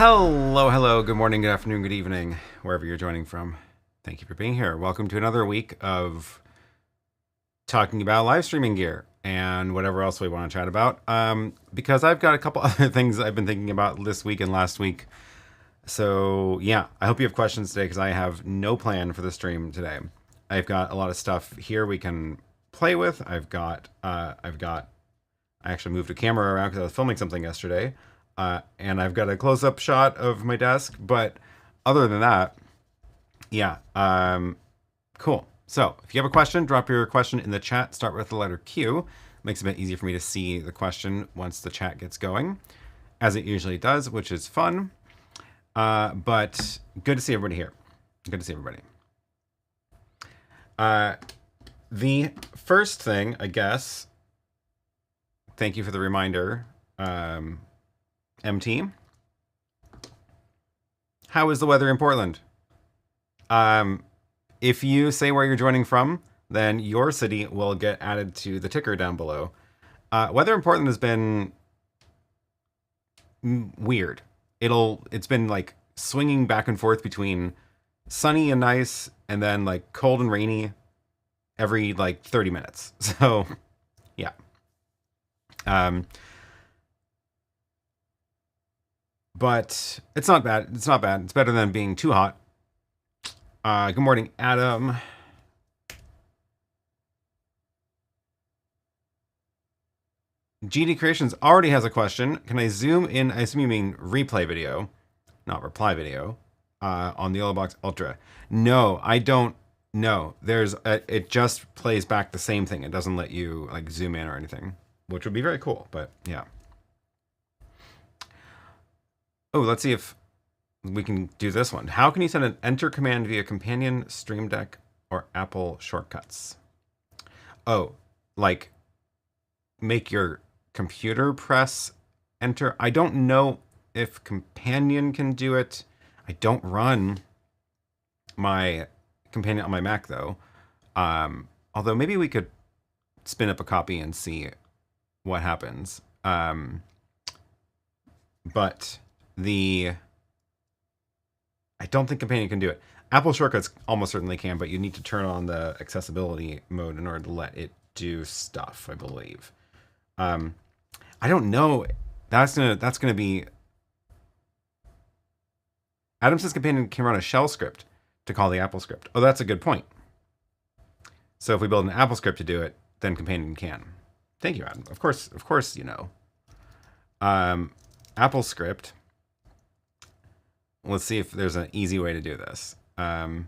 Hello, hello, good morning, good afternoon, good evening, wherever you're joining from. Thank you for being here. Welcome to another week of talking about live streaming gear and whatever else we want to chat about. Because I've got a couple other things I've been thinking about this week and last week. So yeah, I hope you have questions today because I have no plan for the stream today. I've got a lot of stuff here we can play with. I actually moved a camera around because I was filming something yesterday. And I've got a close-up shot of my desk, but other than that, yeah, cool. So if you have a question, drop your question in the chat. Start with the letter Q. Makes it a bit easier for me to see the question once the chat gets going, as it usually does, which is fun. But good to see everybody here. Good to see everybody. The first thing, I guess, thank you for the reminder, MT. How is the weather in Portland? If you say where you're joining from, then your city will get added to the ticker down below. Weather in Portland has been weird. It's been like swinging back and forth between sunny and nice and then like cold and rainy every like 30 minutes. So yeah. But it's not bad. It's not bad. It's better than being too hot. Good morning, Adam. GD Creations already has a question. Can I zoom in? I assume you mean replay video, not reply video, on the YoloBox Ultra. No, I don't know. It just plays back the same thing. It doesn't let you like zoom in or anything, which would be very cool. But yeah. Oh, let's see if we can do this one. How can you send an enter command via Companion, Stream Deck, or Apple shortcuts? Oh, like make your computer press enter. I don't know if Companion can do it. I don't run my Companion on my Mac though. Although maybe we could spin up a copy and see what happens. But I don't think Companion can do it. Apple shortcuts almost certainly can, but you need to turn on the accessibility mode in order to let it do stuff, I believe. I don't know. That's gonna be. Adam says Companion can run a shell script to call the Apple script. Oh, that's a good point. So if we build an Apple script to do it, then Companion can. Thank you, Adam. Of course, you know. Apple script. Let's see if there's an easy way to do this. I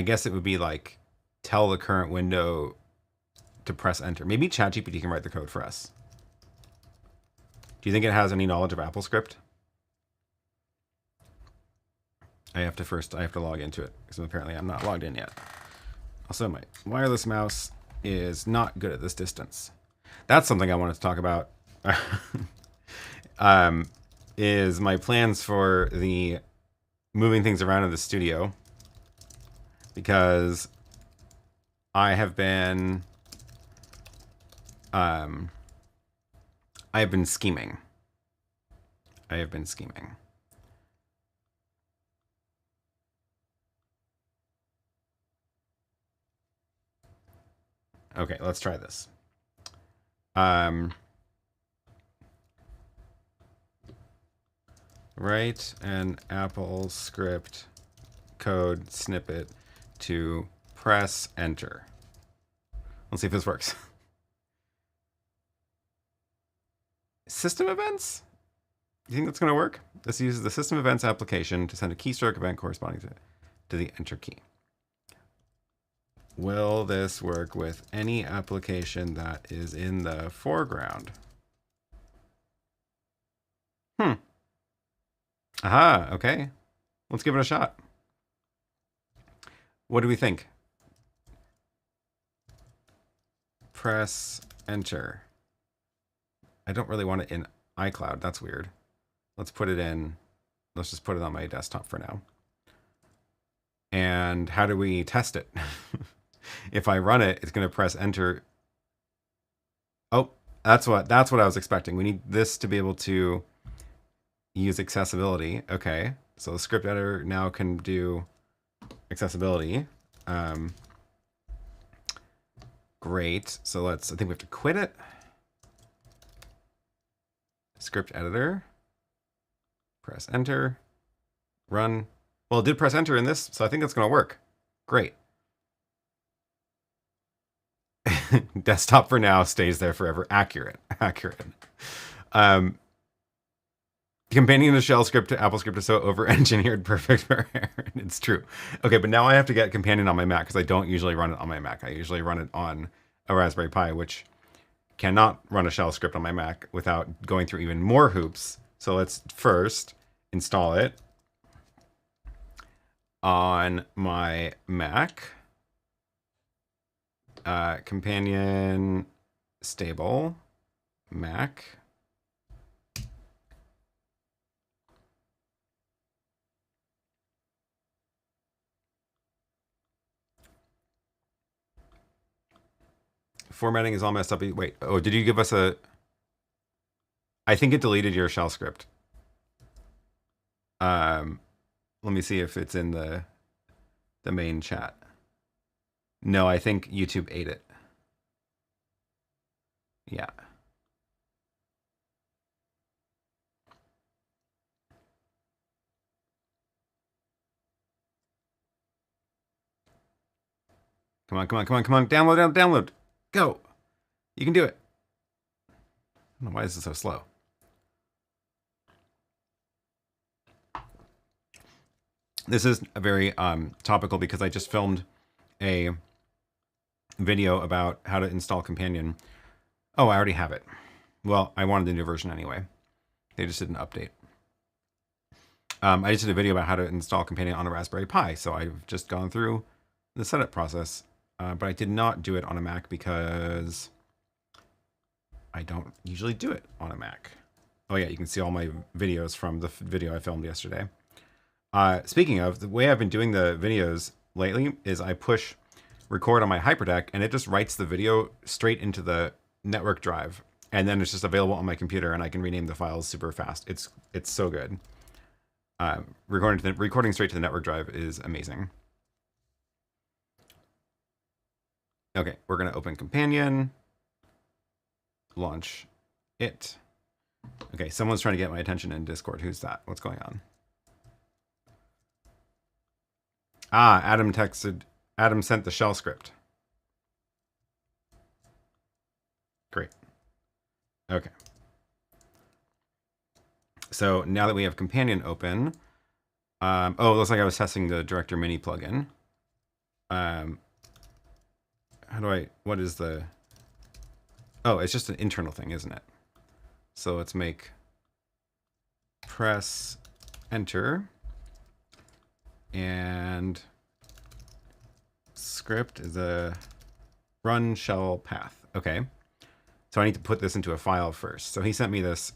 guess it would be like tell the current window to press enter. Maybe ChatGPT can write the code for us. Do you think it has any knowledge of Apple script? I have to log into it because apparently I'm not logged in yet. Also, my wireless mouse is not good at this distance. That's something I wanted to talk about. Is my plans for the moving things around in the studio, because I have been scheming. Okay, let's try this. Write an Apple script code snippet to press enter. Let's see if this works. System events? You think that's going to work? This uses the system events application to send a keystroke event corresponding to the enter key. Will this work with any application that is in the foreground? Aha, okay. Let's give it a shot. What do we think? Press enter. I don't really want it in iCloud. That's weird. Let's just put it on my desktop for now. And how do we test it? If I run it, it's going to press enter. Oh, That's what I was expecting. We need this to be able to use accessibility. Okay, so the script editor now can do accessibility. Great. So I think we have to quit it. Script editor. Press enter. Run. Well, it did press enter in this, so I think that's going to work. Great. Desktop for now stays there forever. Accurate. Companion to shell script to Apple script is so over-engineered, perfect for Aaron. It's true. Okay, but now I have to get Companion on my Mac because I don't usually run it on my Mac. I usually run it on a Raspberry Pi, which cannot run a shell script on my Mac without going through even more hoops. So let's first install it on my Mac. Companion stable Mac. Formatting is all messed up. Wait, oh, did you give us a... I think it deleted your shell script. Let me see if it's in the main chat. No, I think YouTube ate it. Yeah. Come on. Download. Go. You can do it. I don't know why this is so slow. This is a very topical because I just filmed a video about how to install Companion. Oh, I already have it. Well, I wanted the new version anyway. They just did an update. I just did a video about how to install Companion on a Raspberry Pi, so I've just gone through the setup process. But I did not do it on a Mac because I don't usually do it on a Mac. Oh yeah, you can see all my videos from the video I filmed yesterday. Speaking of, the way I've been doing the videos lately is I push record on my HyperDeck and it just writes the video straight into the network drive. And then it's just available on my computer and I can rename the files super fast. It's so good. Recording straight to the network drive is amazing. Okay, we're going to open Companion, launch it. Okay, someone's trying to get my attention in Discord. Who's that? What's going on? Ah, Adam sent the shell script. Great. Okay. So now that we have Companion open, oh, it looks like I was testing the Director Mini plugin. What is the... Oh, it's just an internal thing, isn't it? So let's press enter. And script is a run shell path. Okay. So I need to put this into a file first. So he sent me this...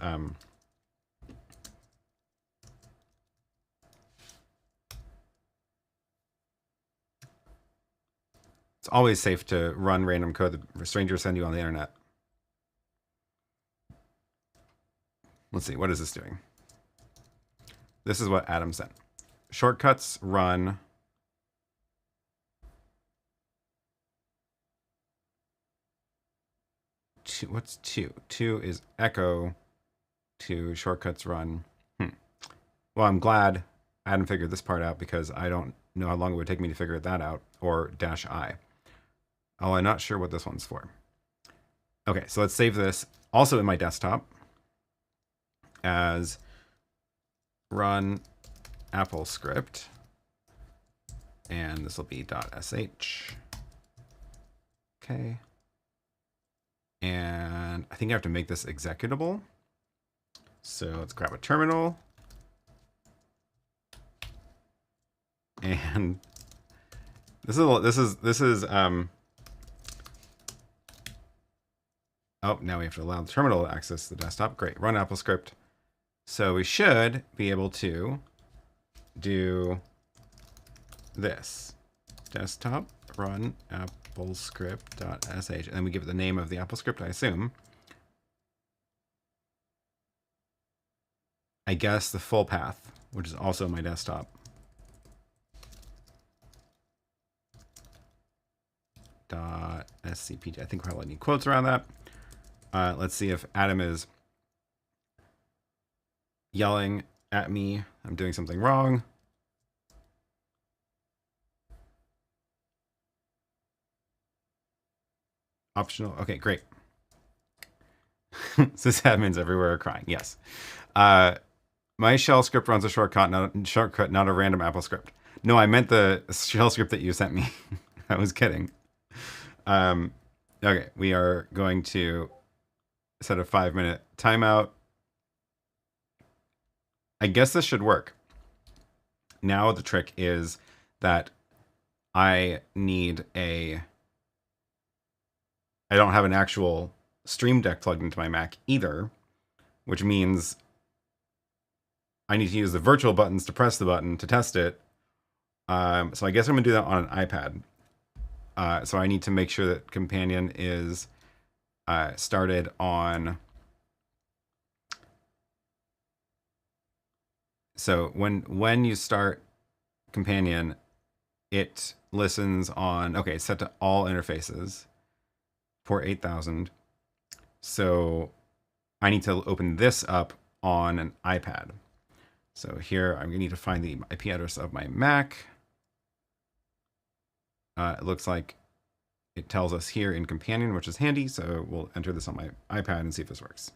It's always safe to run random code that strangers send you on the internet. Let's see, what is this doing? This is what Adam sent. Shortcuts run. What's 2? 2 is echo to shortcuts run. Well, I'm glad Adam figured this part out because I don't know how long it would take me to figure that out, or -I. Oh, I'm not sure what this one's for. Okay, so let's save this also in my desktop as run Apple script. And this will be .sh. Okay. And I think I have to make this executable. So let's grab a terminal. And this is oh, now we have to allow the terminal to access the desktop. Great. Run Apple script. So we should be able to do this. Desktop run Apple script.sh. And then we give it the name of the Apple script, I assume. I guess the full path, which is also my desktop. .scpt. I think we probably need quotes around that. Let's see if ATEM is yelling at me. I'm doing something wrong. Optional. Okay, great. Sysadmins everywhere are crying. Yes. My shell script runs a shortcut, not a random Apple script. No, I meant the shell script that you sent me. I was kidding. Okay, we are going to set a 5-minute timeout. I guess this should work. Now the trick is that I don't have an actual Stream Deck plugged into my Mac either, which means I need to use the virtual buttons to press the button to test it. So I guess I'm gonna do that on an iPad. So I need to make sure that Companion is started on. So when you start Companion, it listens on, okay, it's set to all interfaces, port 8000. So I need to open this up on an iPad. So here I'm gonna need to find the IP address of my Mac. It looks like it tells us here in Companion, which is handy. So we'll enter this on my iPad and see if this works.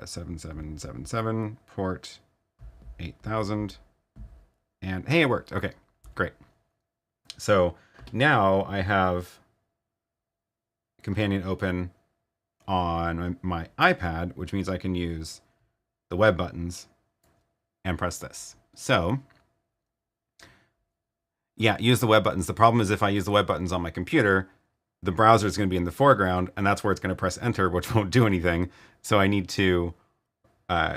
7777 port 8000, and hey, it worked. Okay, great. So now I have Companion open on my iPad, which means I can use the web buttons and press this. So yeah, use the web buttons. The problem is if I use the web buttons on my computer, the browser is going to be in the foreground, and that's where it's going to press enter, which won't do anything. So I need to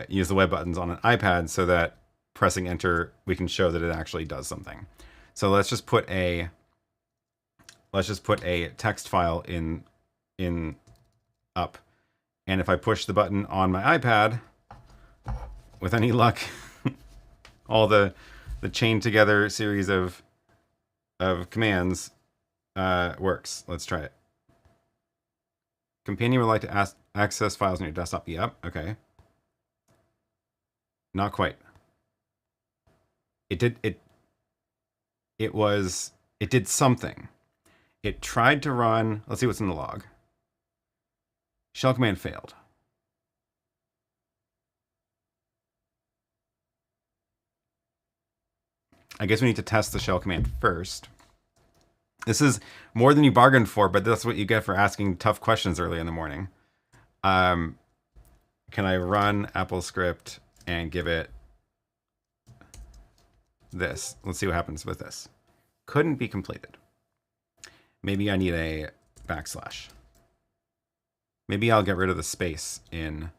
use the web buttons on an iPad so that pressing enter, we can show that it actually does something. So let's just put a text file in up, and if I push the button on my iPad, with any luck, all the chained together series of commands works. Let's try it. Companion would like to access files on your desktop. Yep. Okay. Not quite. It did something. It tried to run. Let's see what's in the log. Shell command failed. I guess we need to test the shell command first. This is more than you bargained for, but that's what you get for asking tough questions early in the morning. Can I run Apple script and give it this? Let's see what happens with this. Couldn't be completed. Maybe I need a backslash. Maybe I'll get rid of the space in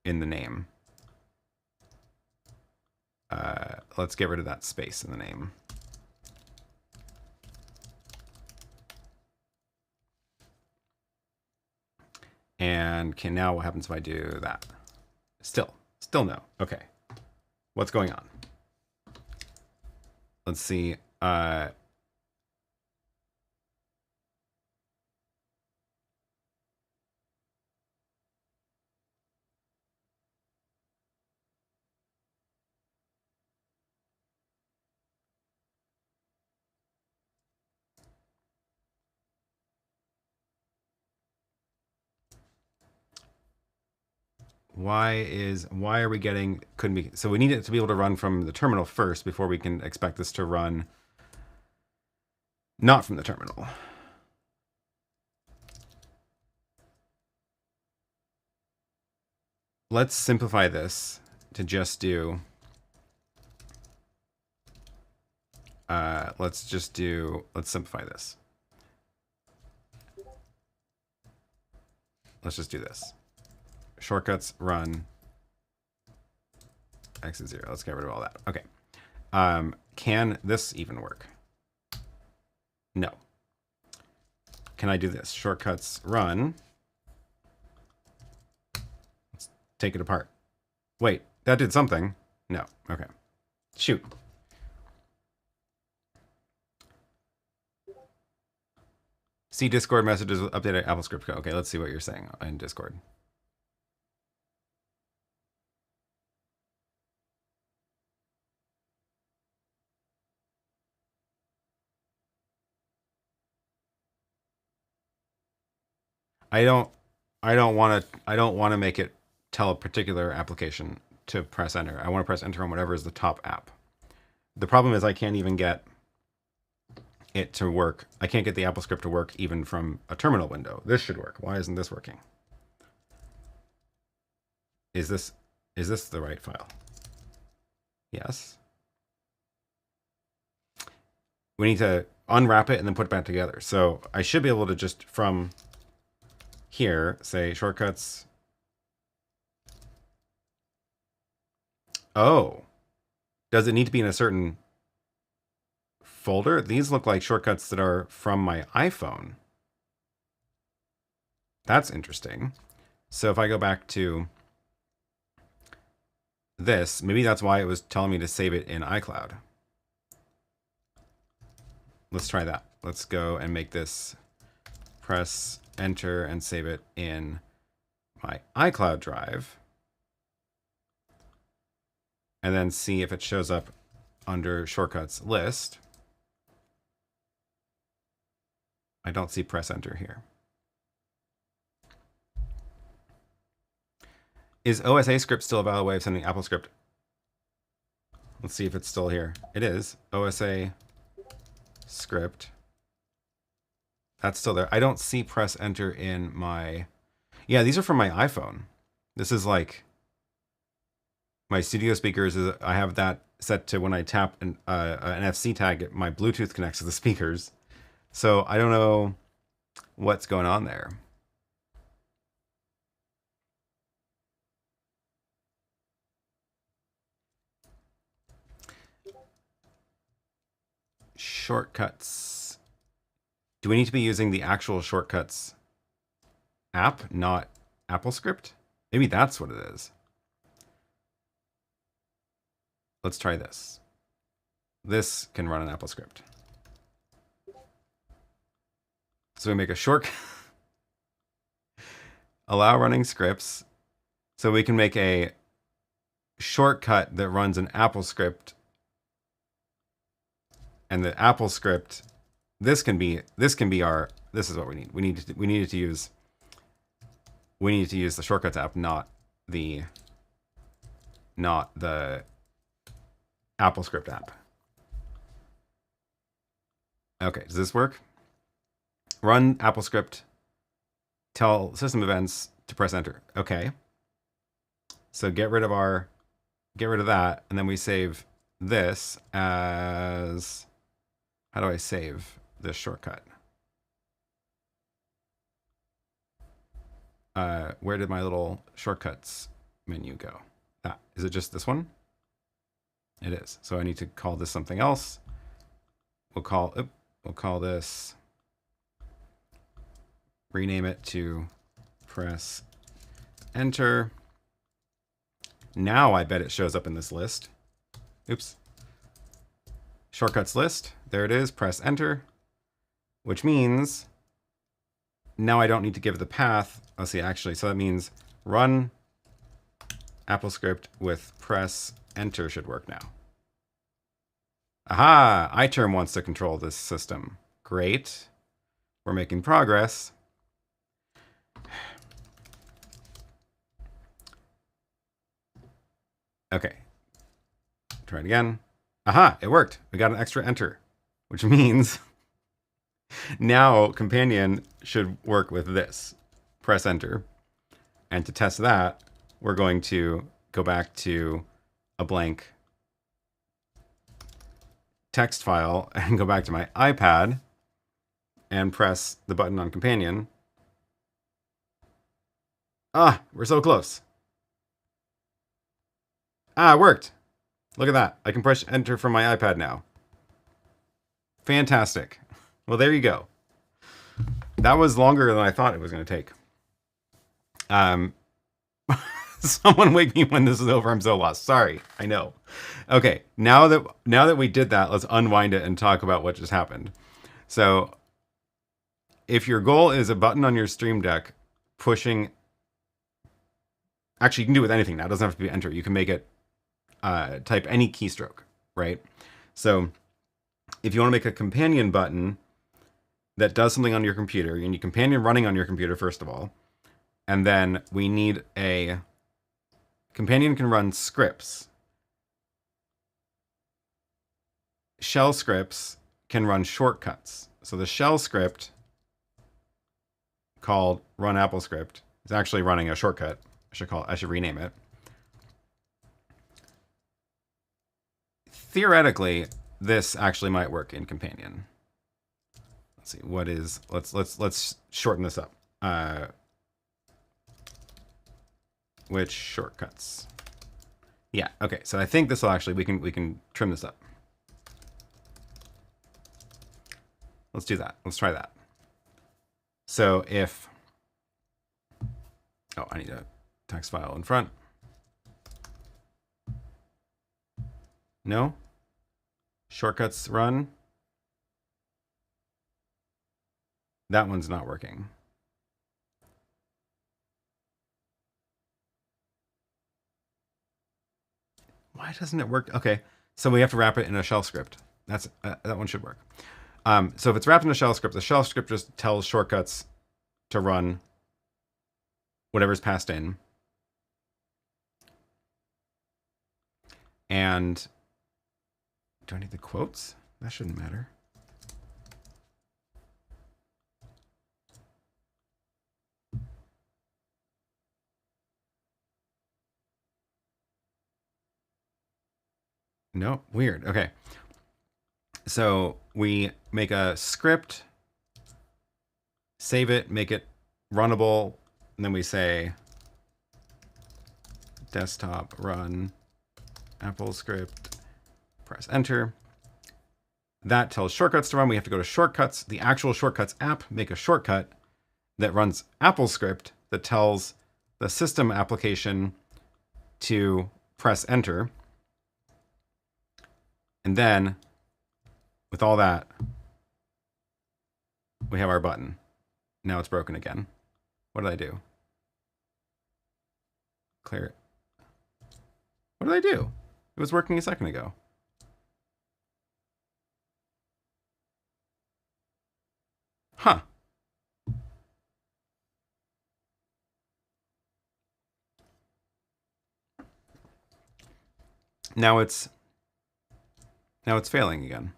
the name. Let's get rid of that space in the name. And now what happens if I do that? Still no. Okay. What's going on? Let's see. Why are we getting, couldn't be, so we need it to be able to run from the terminal first before we can expect this to run not from the terminal. Let's simplify this to just do, let's simplify this. Let's just do this. Shortcuts run X is 0. Let's get rid of all that. Okay. Can this even work? No. Can I do this? Shortcuts run take it apart. Wait, that did something. No, okay. Shoot. See Discord messages with updated AppleScript code. Okay, let's see what you're saying in Discord. I don't want to make it tell a particular application to press enter. I want to press enter on whatever is the top app. The problem is I can't even get it to work. I can't get the AppleScript to work even from a terminal window. This should work. Why isn't this working? Is this the right file? Yes. We need to unwrap it and then put it back together. So I should be able to just from here say shortcuts. Oh, does it need to be in a certain folder? These look like shortcuts that are from my iPhone. That's interesting. So if I go back to this, maybe that's why it was telling me to save it in iCloud. Let's try that. Let's go and make this, press enter and save it in my iCloud drive. And then see if it shows up under shortcuts list. I don't see press enter here. Is OSA script still a valid way of sending AppleScript? Let's see if it's still here. It is. OSA script. That's still there. I don't see press enter in my... Yeah, these are from my iPhone. This is like my studio speakers. I have that set to when I tap an NFC tag, my Bluetooth connects to the speakers. So I don't know what's going on there. Shortcuts. Do we need to be using the actual shortcuts app, not AppleScript? Maybe that's what it is. Let's try this. This can run an AppleScript. So we make a shortcut. Allow running scripts. So we can make a shortcut that runs an AppleScript. And the AppleScript, this can be our, this is what we need. We need to use the shortcuts app, not the AppleScript app. Okay, does this work? Run AppleScript, tell system events to press enter. Okay. So get rid of that, and then we save this as, how do I save this shortcut? Where did my little shortcuts menu go? Is it just this one? It is. So I need to call this something else. We'll call this, rename it to press enter. Now I bet it shows up in this list. Oops. Shortcuts list. There it is. Press enter, which means now I don't need to give the path. Let's see, actually, so that means run AppleScript with press enter should work now. Aha! iTerm wants to control this system. Great. We're making progress. Okay. Try it again. Aha! It worked. We got an extra enter, which means now Companion should work with this. Press enter. And to test that, we're going to go back to a blank text file and go back to my iPad and press the button on Companion. Ah, we're so close. Ah, it worked. Look at that. I can push enter from my iPad now. Fantastic. Well, there you go. That was longer than I thought it was going to take. Someone wake me when this is over. I'm so lost. Sorry. I know. Okay. Now that we did that, let's unwind it and talk about what just happened. So if your goal is a button on your Stream Deck pushing, actually you can do it with anything now. It doesn't have to be enter. You can make it type any keystroke, right? So if you want to make a companion button that does something on your computer, you need companion running on your computer, first of all. And then we need a companion can run scripts. Shell scripts can run shortcuts. So the shell script called run Apple script is actually running a shortcut. I should rename it. Theoretically, this actually might work in companion. Let's see what is. Let's shorten this up. Which shortcuts? Yeah. Okay. So I think this will actually we can trim this up. Let's do that. Let's try that. So if I need a text file in front. No. Shortcuts run. That one's not working. Why doesn't it work? Okay, so we have to wrap it in a shell script. That one should work. So if it's wrapped in a shell script, the shell script just tells shortcuts to run whatever's passed in. And do I need the quotes? That shouldn't matter. No, weird. Okay. So we make a script, save it, make it runnable, and then we say desktop run Apple script, press enter. That tells shortcuts to run. We have to go to shortcuts, the actual shortcuts app, make a shortcut that runs Apple script that tells the system application to press enter. And then, with all that, we have our button. Now it's broken again. What did I do? Clear it. What did I do? It was working a second ago. Huh. Now it's failing again.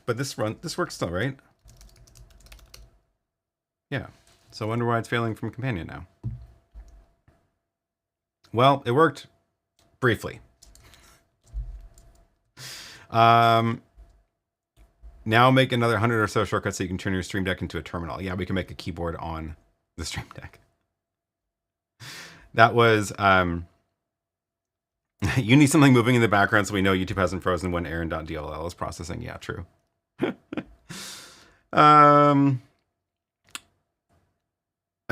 But this works still, right? Yeah. So I wonder why it's failing from companion now. Well, it worked briefly. Now make another 100 or so shortcuts so you can turn your Stream Deck into a terminal. Yeah, we can make a keyboard on the Stream Deck. That was you need something moving in the background so we know YouTube hasn't frozen when Aaron.dll is processing. Yeah, true. I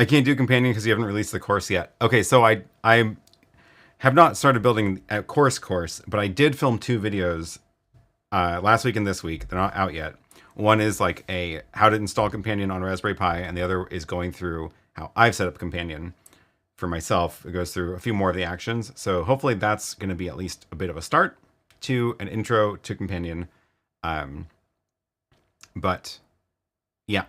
can't do companion because you haven't released the course yet. Okay, so I have not started building a course, but I did film 2 videos last week and this week. They're not out yet. One is like a how to install companion on Raspberry Pi, and the other is going through how I've set up companion for myself. It goes through a few more of the actions. So hopefully that's going to be at least a bit of a start to an intro to companion. But yeah.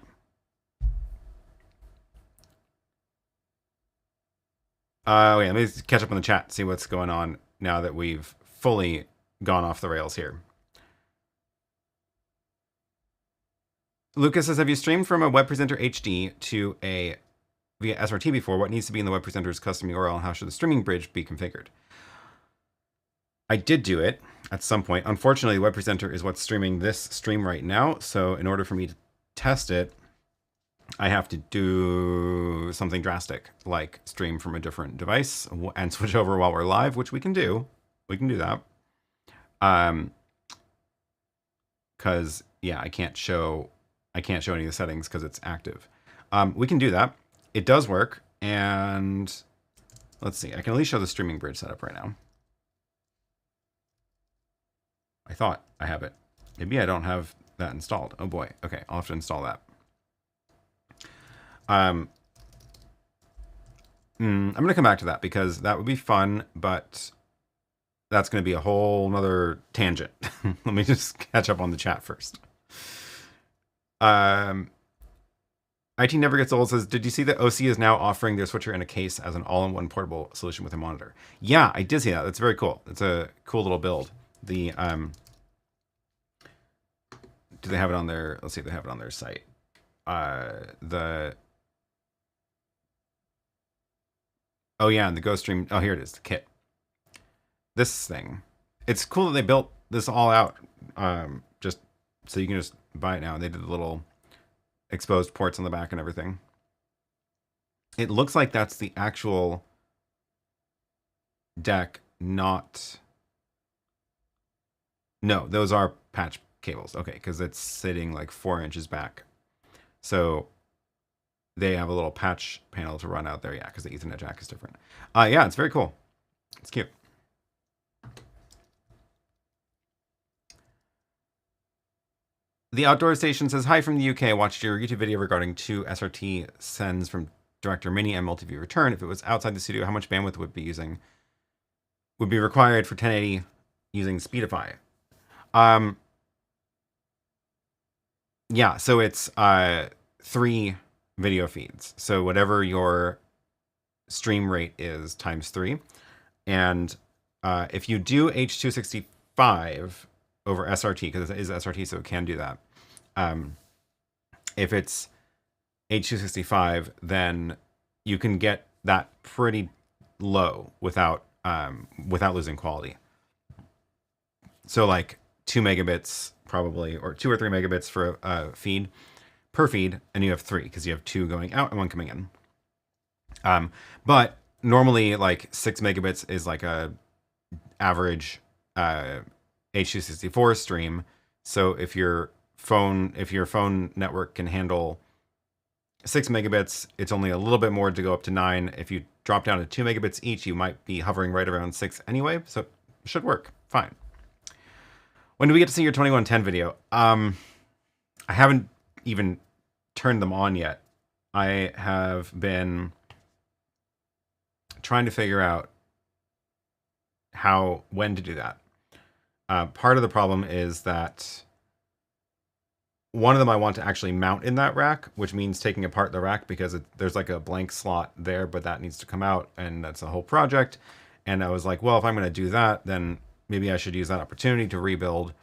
Let me catch up on the chat, see what's going on now that we've fully gone off the rails here. Lucas says, have you streamed from a web presenter HD to a via SRT before? What needs to be in the web presenter's custom URL, and how should the streaming bridge be configured? I did do it at some point. Unfortunately, the web presenter is what's streaming this stream right now. So in order for me to test it, I have to do something drastic, like stream from a different device and switch over while we're live, which we can do. We can do that. Because yeah, I can't show any of the settings because it's active. We can do that. It does work, and let's see. I can at least show the streaming bridge setup right now. I thought I have it. Maybe I don't have that installed. Oh boy. Okay, I'll have to install that. I'm going to come back to that because that would be fun, but that's going to be a whole nother tangent. Let me just catch up on the chat first. IT Never Gets Old says, did you see that OC is now offering their switcher in a case as an all-in-one portable solution with a monitor? Yeah, I did see that. That's very cool. It's a cool little build. The do they have it on their, let's see if they have it on their site. Oh yeah, and the Ghost Stream, oh here it is, the kit. This thing. It's cool that they built this all out, just so you can just buy it now. They did the little exposed ports on the back and everything. It looks like that's the actual deck, not... No, those are patch cables. Okay, because it's sitting like 4 inches back. So they have a little patch panel to run out there. Yeah, because the Ethernet jack is different. Yeah, it's very cool. It's cute. The Outdoor Station says, hi from the UK. Watched your YouTube video regarding 2 SRT sends from Director Mini and Multiview return. If it was outside the studio, how much bandwidth would be required for 1080 using Speedify? Yeah, so it's 3 video feeds. So whatever your stream rate is times 3. And if you do H.265 over SRT, because it is SRT, so it can do that. If it's H.265, then you can get that pretty low without losing quality. So like 2 megabits probably, or 2 or 3 megabits for a feed per feed, and you have 3 because you have 2 going out and 1 coming in. But normally like 6 megabits is like a average H.264 stream. So if your phone network can handle 6 megabits, it's only a little bit more to go up to 9. If you drop down to 2 megabits each, you might be hovering right around 6 anyway. So it should work fine. When do we get to see your 2110 video? I haven't even turned them on yet. I have been trying to figure out when to do that. Part of the problem is that one of them I want to actually mount in that rack, which means taking apart the rack because there's like a blank slot there, but that needs to come out, and that's a whole project. And I was like, well, if I'm going to do that, then maybe I should use that opportunity to rebuild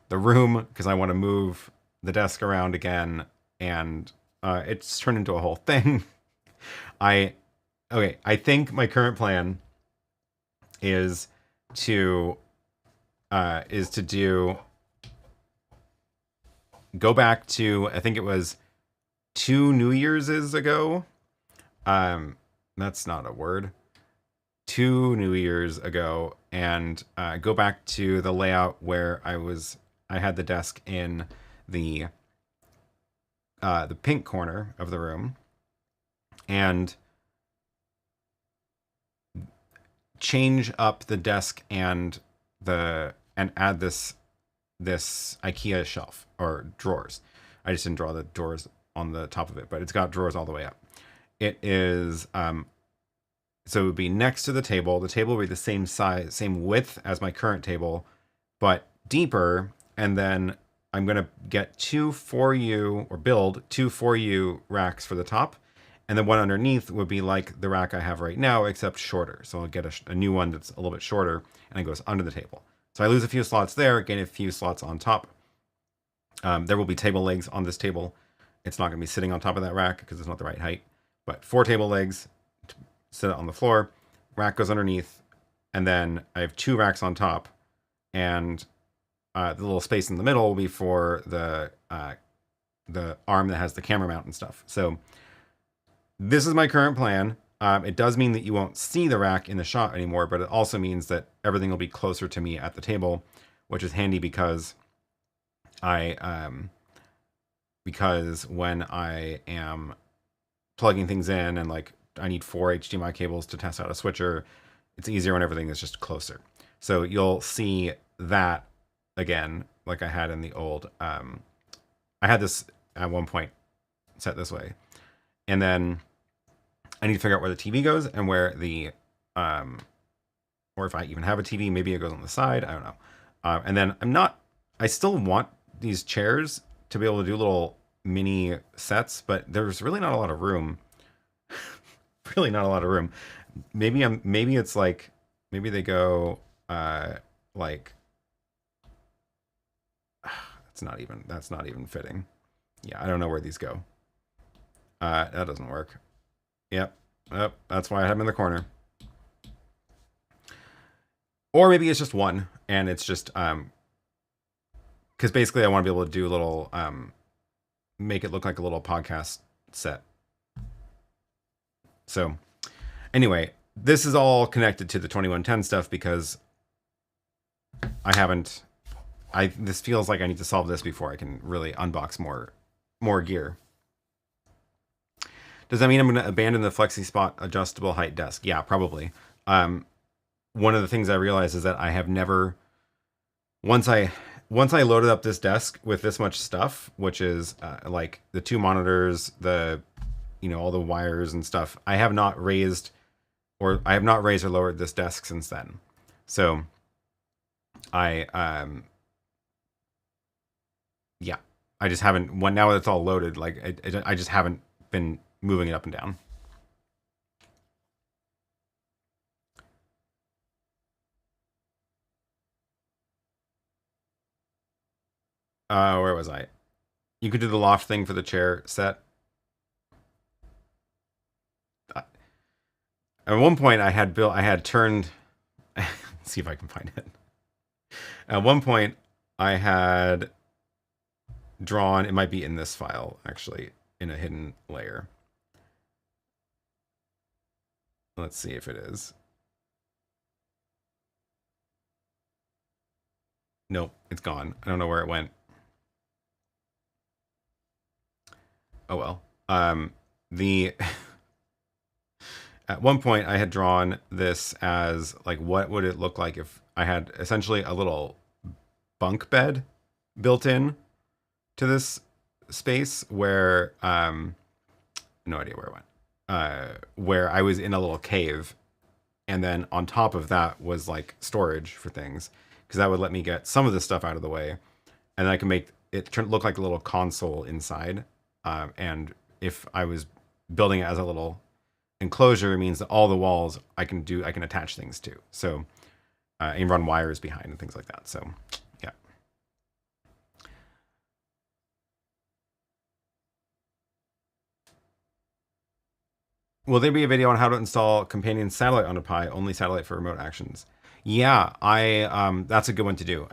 the room because I want to move the desk around again, and it's turned into a whole thing. I think my current plan is to go back to, I think it was 2 New Year's ago. That's not a word. 2 New Years ago, and go back to the layout where I had the desk in the pink corner of the room, and change up the desk and add this IKEA shelf or drawers. I just didn't draw the drawers on the top of it, but it's got drawers all the way up. It is so it would be next to the table. The table would be the same size, same width as my current table, but deeper. And then I'm going to get 2 4U, or build 2 4U racks for the top. And then one underneath would be like the rack I have right now, except shorter. So I'll get a new one that's a little bit shorter, and it goes under the table. So I lose a few slots there, gain a few slots on top. There will be table legs on this table. It's not going to be sitting on top of that rack because it's not the right height. But 4 table legs to sit on the floor. Rack goes underneath. And then I have 2 racks on top. And the little space in the middle will be for the arm that has the camera mount and stuff. So this is my current plan. It does mean that you won't see the rack in the shot anymore, but it also means that everything will be closer to me at the table, which is handy because when I am plugging things in and like I need 4 HDMI cables to test out a switcher. It's easier when everything is just closer. So you'll see that again, like I had in the old. I had this at one point set this way, and then I need to figure out where the TV goes and where the or if I even have a TV, maybe it goes on the side. I don't know. And then I still want these chairs to be able to do little mini sets, but there's really not a lot of room. Really not a lot of room. Maybe it's like, maybe they go like, that's not even fitting. Yeah, I don't know where these go. That doesn't work. Yep. Oh, that's why I have them in the corner. Or maybe it's just one, and it's just because basically I want to be able to do a little make it look like a little podcast set. So anyway, this is all connected to the 2110 stuff because this feels like I need to solve this before I can really unbox more gear. Does that mean I'm going to abandon the FlexiSpot adjustable height desk? Yeah, probably. One of the things I realized is that I have never, once I loaded up this desk with this much stuff, which is like the 2 monitors, all the wires and stuff, I have not raised or lowered this desk since then. So I just haven't, now that it's all loaded, like I just haven't been moving it up and down. Where was I? You could do the loft thing for the chair set. At one point I had turned, let's see if I can find it. At one point I had drawn, it might be in this file actually, in a hidden layer. Let's see if it is. Nope, it's gone. I don't know where it went. Oh well. At one point I had drawn this as like, what would it look like if I had essentially a little bunk bed built in to this space where no idea where it went. Where I was in a little cave, and then on top of that was like storage for things, because that would let me get some of this stuff out of the way, and then I can make it look like a little console inside. And if I was building it as a little enclosure, it means that all the walls I can attach things to. So and run wires behind and things like that. So yeah. Will there be a video on how to install companion satellite on a Pi, only satellite for remote actions? Yeah, that's a good one to do.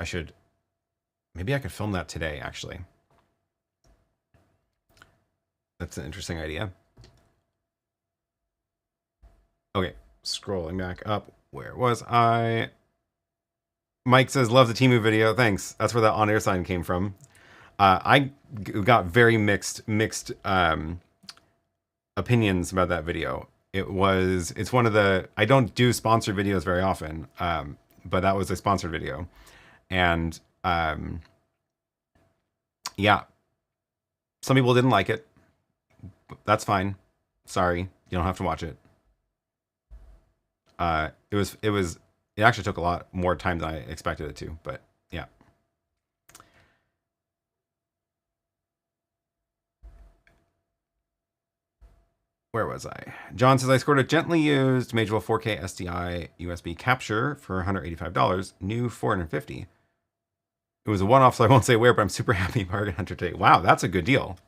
Maybe I could film that today, actually. That's an interesting idea. Okay, scrolling back up. Where was I? Mike says, love the Temu video. Thanks. That's where the on-air sign came from. I got very mixed opinions about that video. It's one of the, I don't do sponsored videos very often, but that was a sponsored video. And yeah, some people didn't like it. That's fine. Sorry, you don't have to watch it. It actually took a lot more time than I expected it to, but yeah. Where was I? John says, I scored a gently used Magewell 4K SDI USB capture for $185, new $450. It was a one-off, so I won't say where, but I'm super happy bargain hunter today. Wow, that's a good deal.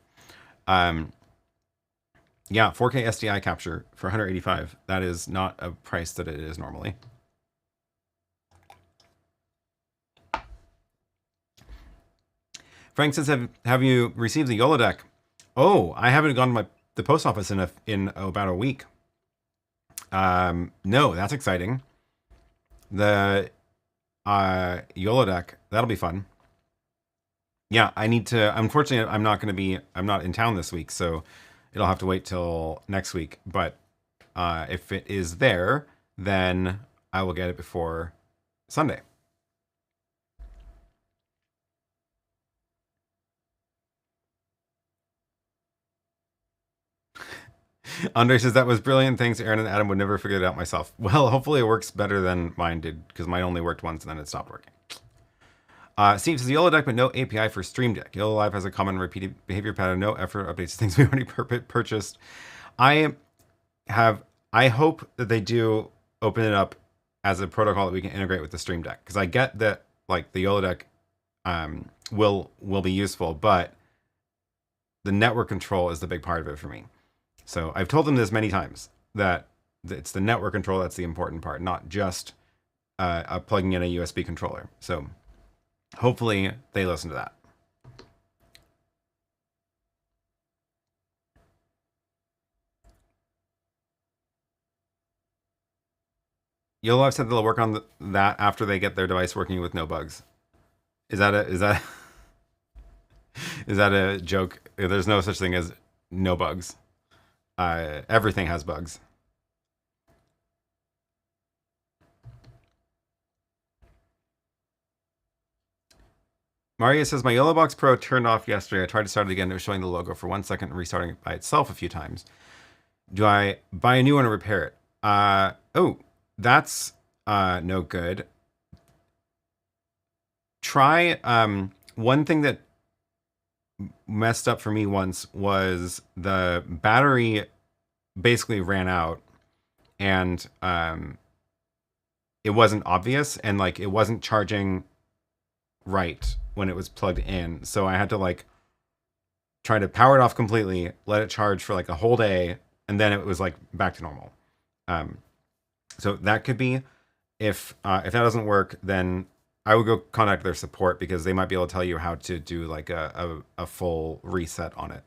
Yeah, 4K SDI capture for $185. That is not a price that it is normally. Frank says, have you received the YoloDeck? Oh, I haven't gone to the post office in about a week. No, that's exciting. The YoloDeck, that'll be fun. Yeah, I need to, unfortunately, I'm not in town this week, so it'll have to wait till next week. But if it is there, then I will get it before Sunday. Andre says, that was brilliant. Thanks, Aaron and Adam. Would never figure it out myself. Well, hopefully it works better than mine did, because mine only worked once and then it stopped working. Steve says, YoloDeck, but no API for Stream Deck. YoloLive has a common repeated behavior pattern, no effort updates things we already purchased. I hope that they do open it up as a protocol that we can integrate with the Stream Deck, because I get that like the YoloDeck will be useful, but the network control is the big part of it for me. So I've told them this many times, that it's the network control that's the important part, not just plugging in a USB controller. So hopefully they listen to that. YoloLive said they'll work on that after they get their device working with no bugs. Is that a joke? There's no such thing as no bugs. Everything has bugs. Maria says, my YoloBox Pro turned off yesterday. I tried to start it again. It was showing the logo for 1 second and restarting it by itself a few times. Do I buy a new one or repair it? Oh, that's no good. Try, one thing that messed up for me once was the battery basically ran out, and it wasn't obvious, and like it wasn't charging right when it was plugged in. So I had to like try to power it off completely, let it charge for like a whole day, and then it was like back to normal. So that could be, if that doesn't work, then I would go contact their support, because they might be able to tell you how to do like a full reset on it,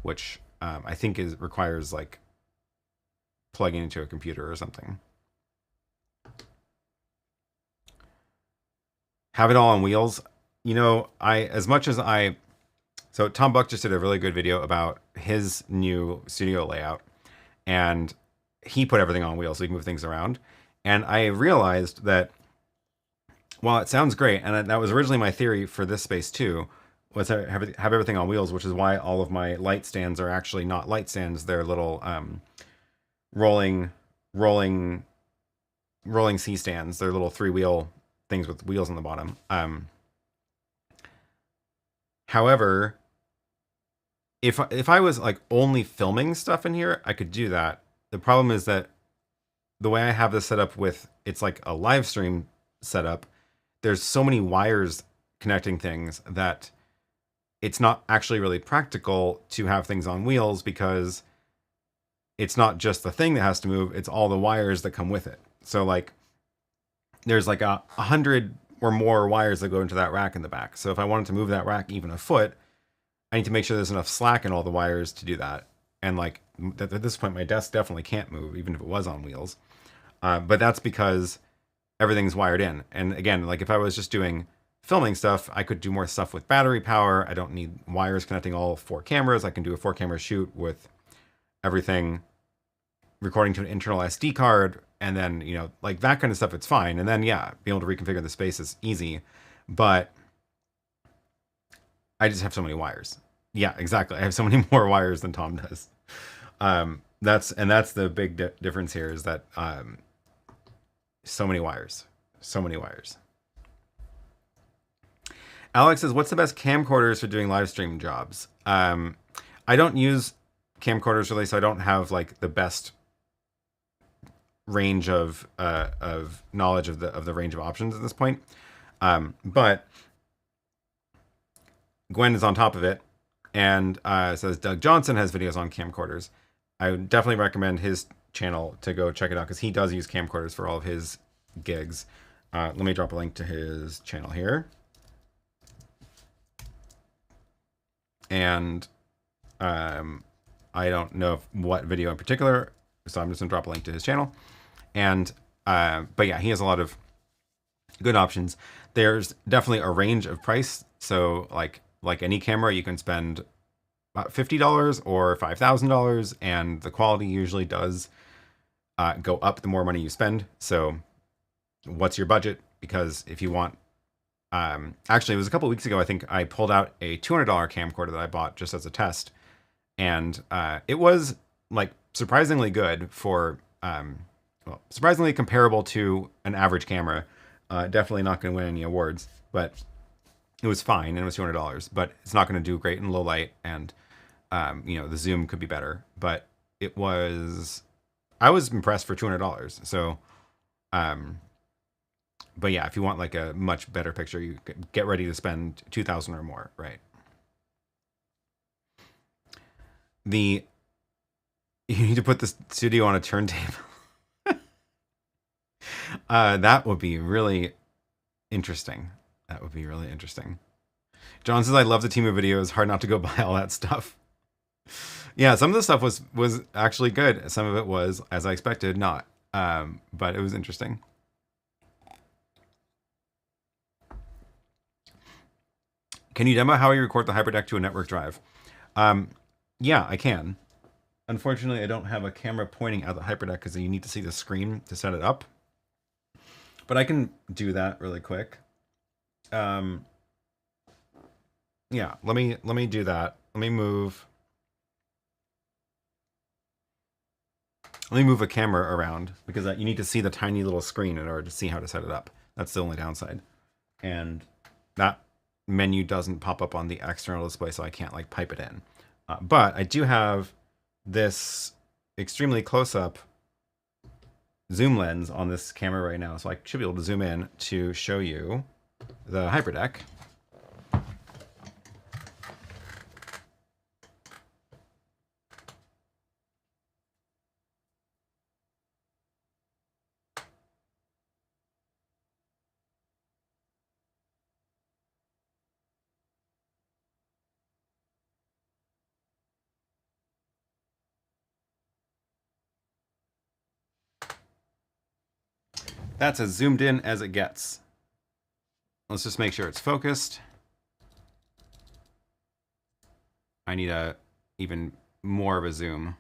which I think requires like plugging into a computer or something. Have it all on wheels. You know, so Tom Buck just did a really good video about his new studio layout, and he put everything on wheels so he can move things around. And I realized that while it sounds great, and that was originally my theory for this space too, was have everything on wheels, which is why all of my light stands are actually not light stands. They're little rolling C stands. They're little 3-wheel things with wheels on the bottom. However, if I was like only filming stuff in here, I could do that. The problem is that the way I have this set up with, it's like a live stream setup, there's so many wires connecting things that it's not actually really practical to have things on wheels, because it's not just the thing that has to move, it's all the wires that come with it. So like there's like 100 or more wires that go into that rack in the back. So if I wanted to move that rack even a foot, I need to make sure there's enough slack in all the wires to do that. And like at this point, my desk definitely can't move, even if it was on wheels. But that's because everything's wired in. And again, like if I was just doing filming stuff, I could do more stuff with battery power. I don't need wires connecting all 4 cameras. I can do a 4-camera shoot with everything recording to an internal SD card. And then, you know, like that kind of stuff, it's fine. And then, yeah, being able to reconfigure the space is easy. But I just have so many wires. Yeah, exactly. I have so many more wires than Tom does. That's the big difference here, is that so many wires. So many wires. Alex says, what's the best camcorders for doing live stream jobs? I don't use camcorders really, so I don't have like the best range of knowledge of the range of options at this point. But Gwen is on top of it, and says Doug Johnson has videos on camcorders. I would definitely recommend his channel to go check it out, because he does use camcorders for all of his gigs. Let me drop a link to his channel here. And I don't know what video in particular, so I'm just gonna drop a link to his channel. And but yeah, he has a lot of good options. There's definitely a range of price. So like any camera, you can spend about $50 or $5,000, and the quality usually does go up the more money you spend. So what's your budget? Because if you want, actually, it was a couple weeks ago, I think I pulled out a $200 camcorder that I bought just as a test. And it was like surprisingly good for, well, surprisingly comparable to an average camera. Definitely not going to win any awards, but it was fine, and it was $200. But it's not going to do great in low light, and you know, the zoom could be better. But it was, I was impressed for $200. So, but yeah, if you want like a much better picture, you get ready to spend $2,000 or more, right? You need to put the studio on a turntable. That would be really interesting. That would be really interesting. John says, I love the Temu videos. Hard not to go buy all that stuff. Yeah, some of the stuff was actually good. Some of it was, as I expected, not. But it was interesting. Can you demo how you record the HyperDeck to a network drive? Yeah, I can. Unfortunately, I don't have a camera pointing at the HyperDeck because you need to see the screen to set it up. But I can do that really quick. Yeah, let me do that. Let me move a camera around because you need to see the tiny little screen in order to see how to set it up. That's the only downside. And that menu doesn't pop up on the external display, so I can't like pipe it in. But I do have this extremely close-up zoom lens on this camera right now, so I should be able to zoom in to show you the HyperDeck. That's as zoomed in as it gets. Let's just make sure it's focused. I need a even more of a zoom.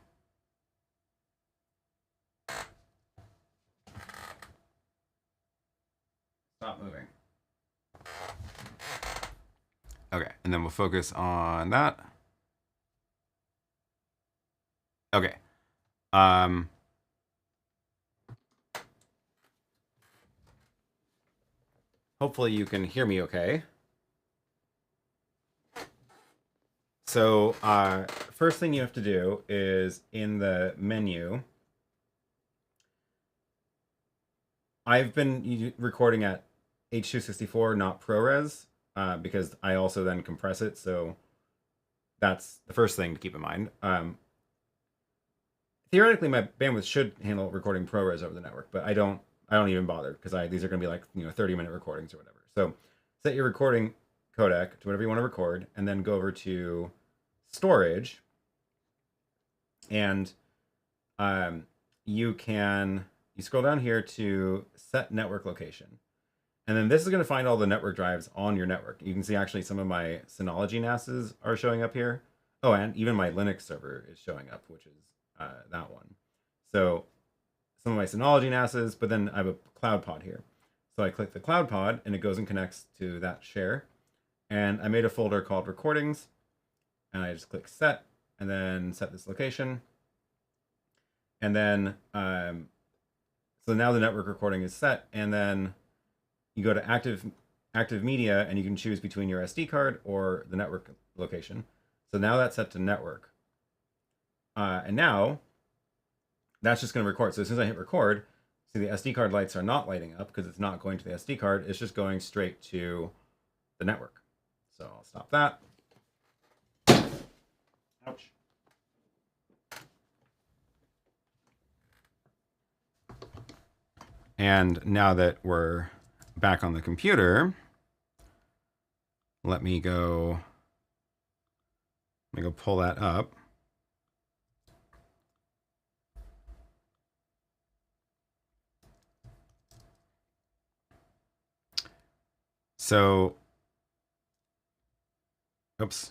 Stop moving. Okay, and then we'll focus on that. Okay. Hopefully you can hear me okay. So first thing you have to do is in the menu, I've been recording at H.264, not ProRes, because I also then compress it. So that's the first thing to keep in mind. Theoretically, my bandwidth should handle recording ProRes over the network, but I don't even bother because these are going to be like 30-minute recordings or whatever. So set your recording codec to whatever you want to record, and then go over to storage, and you scroll down here to set network location, and then this is going to find all the network drives on your network. You can see actually some of my Synology NASs are showing up here. Oh, and even my Linux server is showing up, which is that one. So some of my Synology NASs, but then I have a cloud pod here. So I click the cloud pod and it goes and connects to that share. And I made a folder called recordings, and I just click set and then set this location. And then, so now the network recording is set, and then you go to active media, and you can choose between your SD card or the network location. So now that's set to network. And now that's just going to record. So as soon as I hit record, see the SD card lights are not lighting up because it's not going to the SD card. It's just going straight to the network. So I'll stop that. Ouch. And now that we're back on the computer, let me go pull that up. So, oops.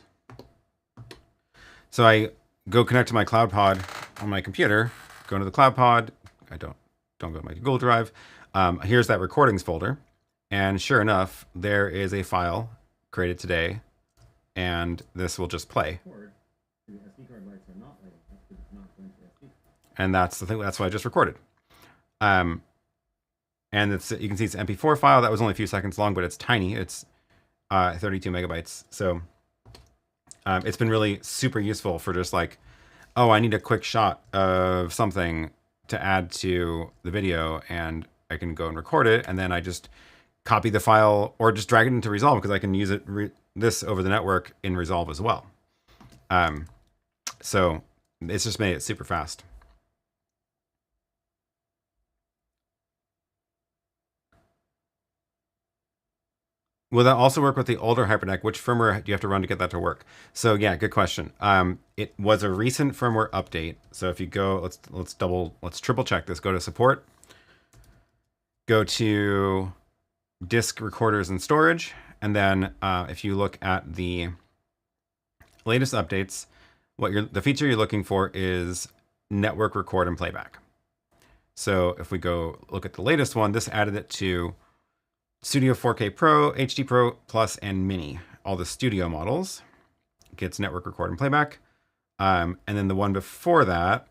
So I go connect to my cloud pod on my computer, go into the cloud pod, I don't go to my Google Drive. Here's that recordings folder. And sure enough, there is a file created today, and this will just play. And that's the thing. That's what I just recorded. And it's, you can see it's an MP4 file that was only a few seconds long, but it's tiny. It's 32 megabytes. So it's been really super useful for just like, oh, I need a quick shot of something to add to the video, and I can go and record it, and then I just copy the file or just drag it into Resolve, because I can use it this over the network in Resolve as well. So it's just made it super fast. Will that also work with the older HyperDeck? Which firmware do you have to run to get that to work? So yeah, good question. It was a recent firmware update. So if you go, let's triple check this. Go to support. Go to disk recorders and storage, and then if you look at the latest updates, the feature you're looking for is network record and playback. So if we go look at the latest one, this added it to Studio 4K Pro, HD Pro Plus, and Mini. All the studio models gets network record and playback. And then the one before that,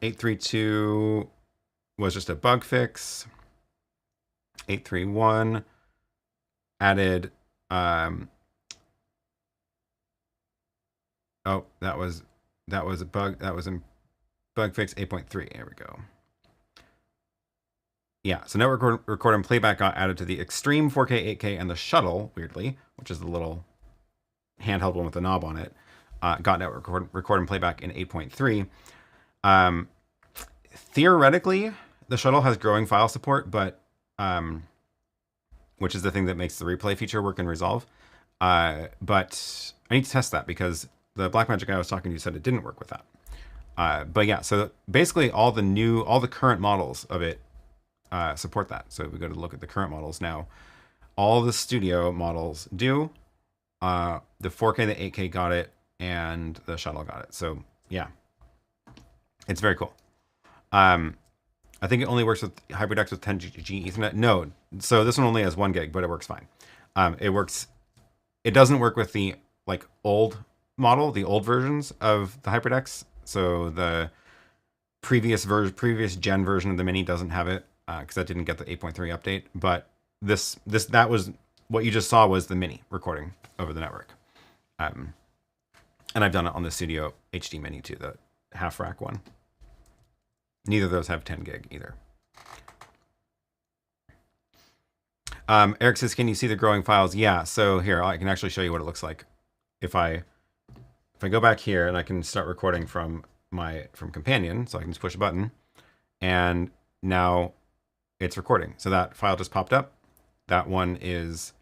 832 was just a bug fix. 831 added, oh, that was a bug. That was in bug fix 8.3. There we go. Yeah, so network record and playback got added to the Extreme 4K, 8K, and the Shuttle, weirdly, which is the little handheld one with the knob on it. Got network record and playback in 8.3. Theoretically, the Shuttle has growing file support, but which is the thing that makes the replay feature work in Resolve. But I need to test that, because the Blackmagic guy I was talking to said it didn't work with that. But yeah, so basically all the current models of it support that. So we go to look at the current models now. All the studio models do. The 4K, the 8K got it, and the Shuttle got it. So yeah, it's very cool. I think it only works with HyperDecks with 10G Ethernet. No, so this one only has 1 gig, but it works fine. It doesn't work with the like old model, the old versions of the HyperDecks. So the previous gen version of the Mini doesn't have it, because that didn't get the 8.3 update. But that was what you just saw was the Mini recording over the network. And I've done it on the Studio HD Mini too, the half rack one. Neither of those have 10 gig either. Eric says, can you see the growing files? Yeah, so here, I can actually show you what it looks like. If I go back here, and I can start recording from Companion, so I can just push a button, and now it's recording. So that file just popped up. That one is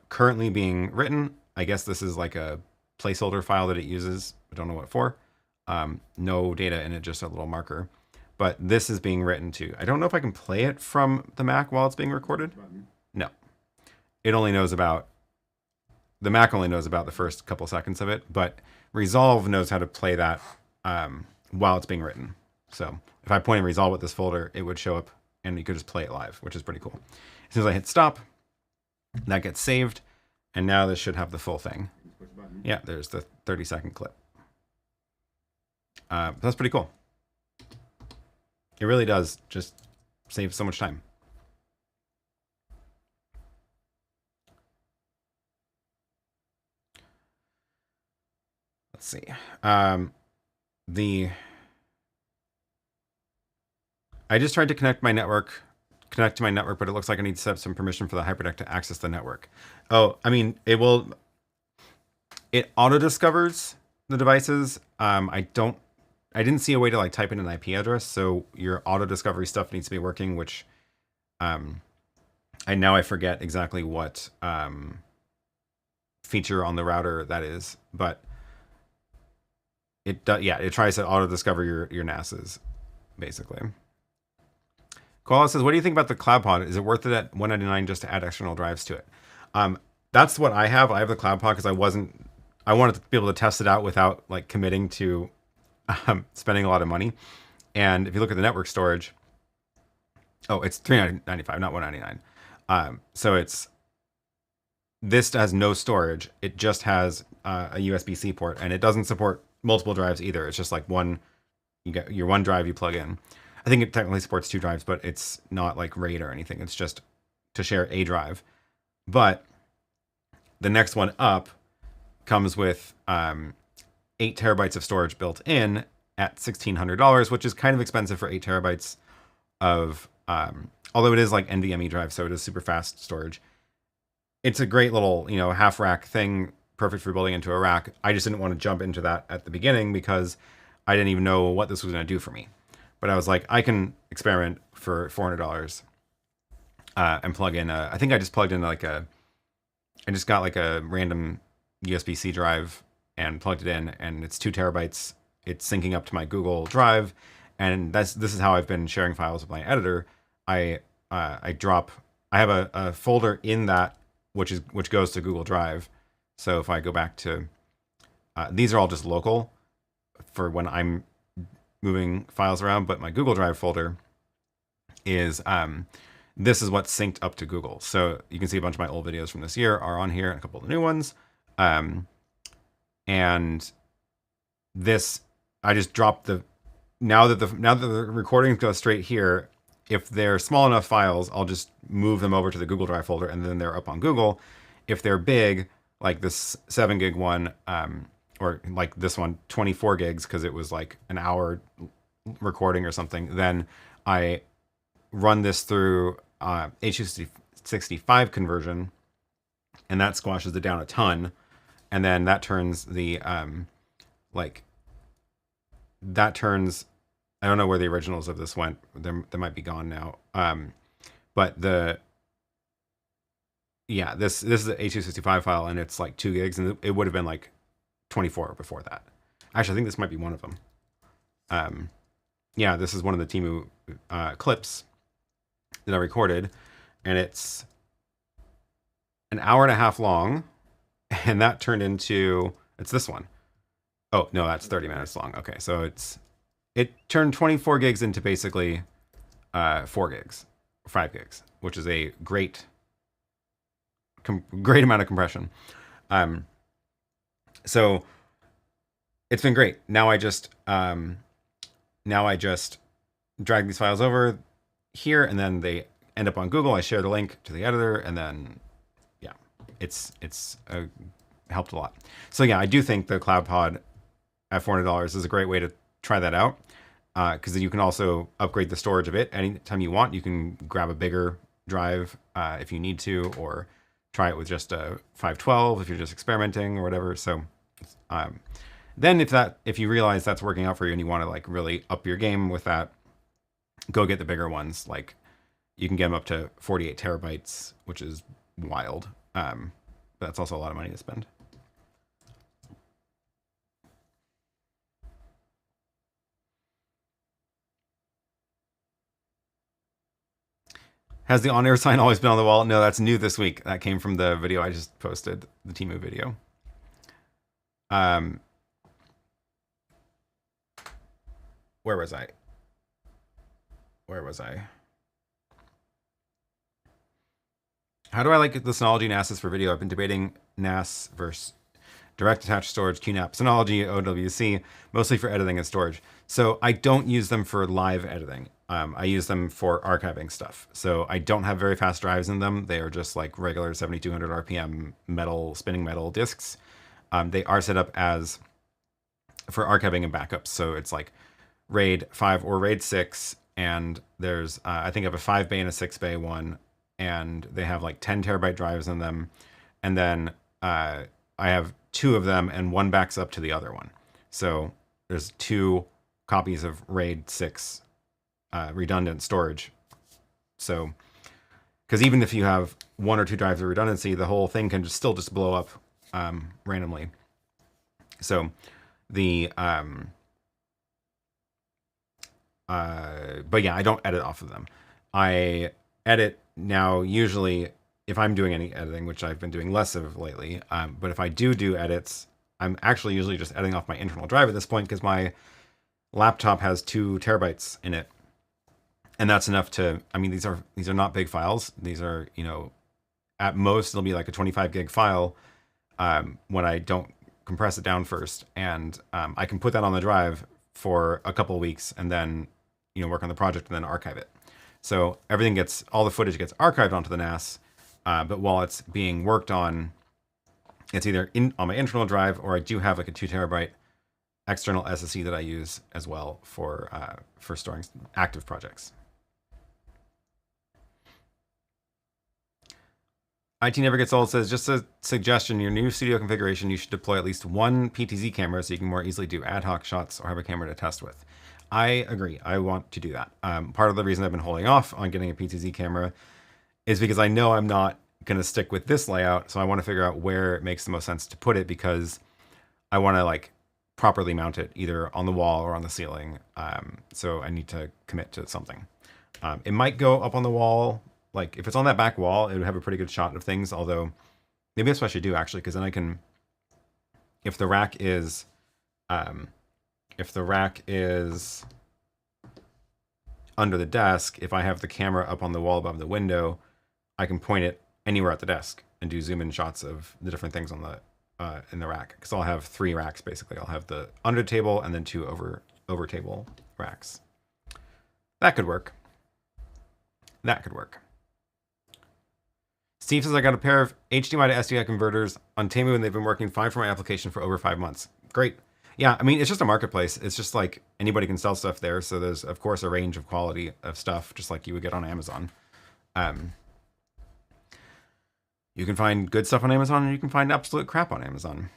currently being written. I guess this is like a placeholder file that it uses. I don't know what for. No data in it, just a little marker. But this is being written to. I don't know if I can play it from the Mac while it's being recorded. No. It only knows about, the Mac only knows about the first couple seconds of it, but Resolve knows how to play that while it's being written. So if I point in Resolve with this folder, it would show up, and you could just play it live, which is pretty cool. As soon as I hit stop, that gets saved, and now this should have the full thing. Yeah, there's the 30-second clip. That's pretty cool. It really does just save so much time. Let's see. I just tried to connect to my network, but it looks like I need to set up some permission for the HyperDeck to access the network. Oh, I mean, it auto-discovers the devices. I didn't see a way to like type in an IP address, so your auto-discovery stuff needs to be working, which I forget exactly what feature on the router that is, but it tries to auto-discover your NASs, basically. Koala says, what do you think about the CloudPod? Is it worth it at $199 just to add external drives to it? That's what I have. I have the CloudPod because I wanted to be able to test it out without like committing to spending a lot of money. And if you look at the network storage, oh, it's $395, not $199. So this has no storage. It just has a USB-C port, and it doesn't support multiple drives either. It's just like one. You get your one drive you plug in. I think it technically supports 2 drives, but it's not like RAID or anything. It's just to share a drive. But the next one up comes with 8 terabytes of storage built in at $1,600, which is kind of expensive for 8 terabytes of, although it is like NVMe drive, so it is super fast storage. It's a great little, half rack thing, perfect for building into a rack. I just didn't want to jump into that at the beginning because I didn't even know what this was going to do for me. But I was like, I can experiment for $400 and plug in. I think I just plugged in I just got like a random USB-C drive and plugged it in, and it's 2 terabytes. It's syncing up to my Google Drive, and this is how I've been sharing files with my editor. I have a folder in that which goes to Google Drive. So if I go back to these are all just local for when I'm moving files around, but my Google Drive folder is this is what's synced up to Google. So you can see a bunch of my old videos from this year are on here, and a couple of the new ones. And this, I just dropped now that the recordings go straight here, if they're small enough files, I'll just move them over to the Google Drive folder, and then they're up on Google. If they're big, like this 7 gig one, or like this one, 24 gigs, because it was like an hour recording or something, then I run this through H265 conversion, and that squashes it down a ton. And then that turns I don't know where the originals of this went. They might be gone now. But this is the H265 file, and it's like 2 gigs, and it would have been like 24 before that. Actually, I think this might be one of them. This is one of the Temu clips that I recorded, and it's an hour and a half long, and that turned into, it's this one. Oh, no, that's 30 minutes long. Okay, so it turned 24 gigs into basically 4 gigs, 5 gigs, which is a great amount of compression. So it's been great. Now I just drag these files over here, and then they end up on Google. I share the link to the editor, and then it's helped a lot. So I do think the CloudPod at $400 is a great way to try that out, because then you can also upgrade the storage a bit anytime you want. You can grab a bigger drive if you need to, or try it with just a 512 if you're just experimenting or whatever. So then if you realize that's working out for you and you want to like really up your game with that, go get the bigger ones. Like you can get them up to 48 terabytes, which is wild. But that's also a lot of money to spend. Has the on-air sign always been on the wall? No, that's new this week. That came from the video I just posted, the Temu video. Where was I? How do I like the Synology NASs for video? I've been debating NAS versus direct attached storage, QNAP, Synology, OWC, mostly for editing and storage. So I don't use them for live editing. I use them for archiving stuff. So I don't have very fast drives in them. They are just like regular 7,200 RPM spinning metal disks. They are set up as for archiving and backups. So it's like RAID 5 or RAID 6. And there's, I think I have a 5 bay and a 6 bay one. And they have like 10 terabyte drives in them. And then I have 2 of them, and one backs up to the other one. So there's 2 copies of RAID 6 redundant storage. So, because even if you have 1 or 2 drives of redundancy, the whole thing can still just blow up randomly. So the but I don't edit off of them. I edit now usually if I'm doing any editing, which I've been doing less of lately. But if I do edits, I'm actually usually just editing off my internal drive at this point, because my laptop has 2 terabytes in it, and that's enough to. I mean, these are not big files. These are, you know, at most it'll be like a 25 gig file when I don't compress it down first, and I can put that on the drive for a couple of weeks and then, you know, work on the project and then archive it. So everything gets, all the footage gets archived onto the NAS, but while it's being worked on, it's either on my internal drive, or I do have like a 2 terabyte external SSD that I use as well for storing active projects. IT Never Gets Old says, just a suggestion, your new studio configuration, you should deploy at least one PTZ camera so you can more easily do ad hoc shots or have a camera to test with. I agree. I want to do that. Part of the reason I've been holding off on getting a PTZ camera is because I know I'm not going to stick with this layout. So I want to figure out where it makes the most sense to put it, because I want to like properly mount it either on the wall or on the ceiling. So I need to commit to something. It might go up on the wall. Like if it's on that back wall, it would have a pretty good shot of things. Although maybe that's what I should do actually, because then I can, if the rack is under the desk, if I have the camera up on the wall above the window, I can point it anywhere at the desk and do zoom in shots of the different things on the in the rack. Because I'll have 3 racks basically. I'll have the under table and then 2 over table racks. That could work. That could work. Steve says, I got a pair of HDMI to SDI converters on Temu and they've been working fine for my application for over 5 months. Great. Yeah, I mean, it's just a marketplace. It's just like anybody can sell stuff there. So there's, of course, a range of quality of stuff, just like you would get on Amazon. You can find good stuff on Amazon and you can find absolute crap on Amazon.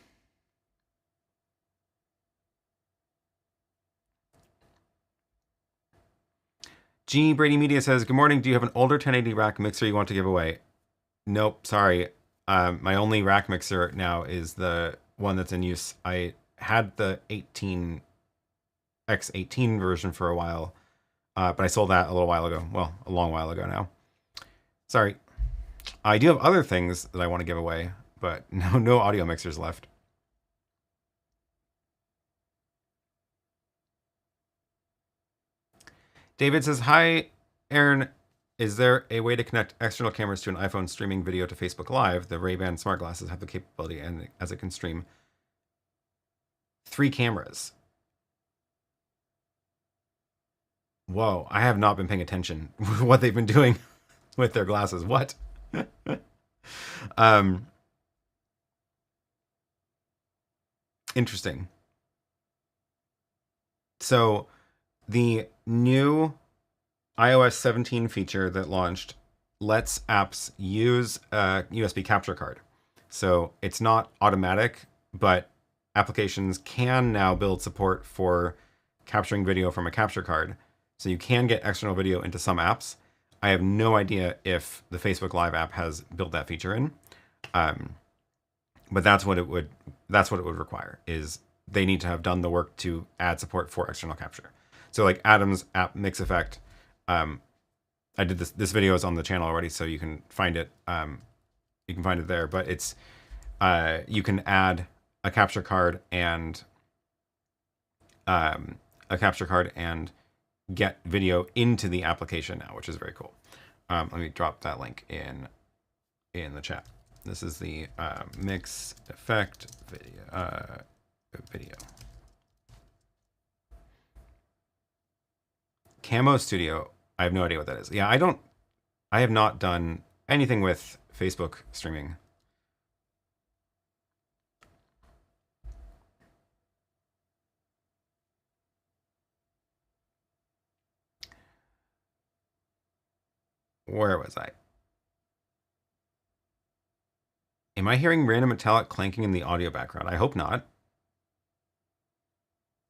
G. Brady Media says, good morning. Do you have an older 1080 rack mixer you want to give away? Nope, sorry. My only rack mixer now is the one that's in use. I had the X18 version for a while, but I sold that a little while ago. Well, a long while ago now. Sorry. I do have other things that I want to give away, but no audio mixers left. David says, hi, Aaron. Is there a way to connect external cameras to an iPhone streaming video to Facebook Live? The Ray-Ban smart glasses have the capability, and as it can stream 3 cameras. Whoa, I have not been paying attention to what they've been doing with their glasses. What? Interesting. So the new iOS 17 feature that launched lets apps use a USB capture card. So it's not automatic, but applications can now build support for capturing video from a capture card. So you can get external video into some apps. I have no idea if the Facebook Live app has built that feature in. But that's what it would require, is they need to have done the work to add support for external capture. So like Adam's app Mix Effect, I did this video is on the channel already, so you can find it. You can find it there, but it's you can add a capture card and get video into the application now, which is very cool. Let me drop that link in the chat. This is the Mix Effect video. Camo Studio. I have no idea what that is. Yeah, I have not done anything with Facebook streaming. Where was I? Am I hearing random metallic clanking in the audio background? I hope not.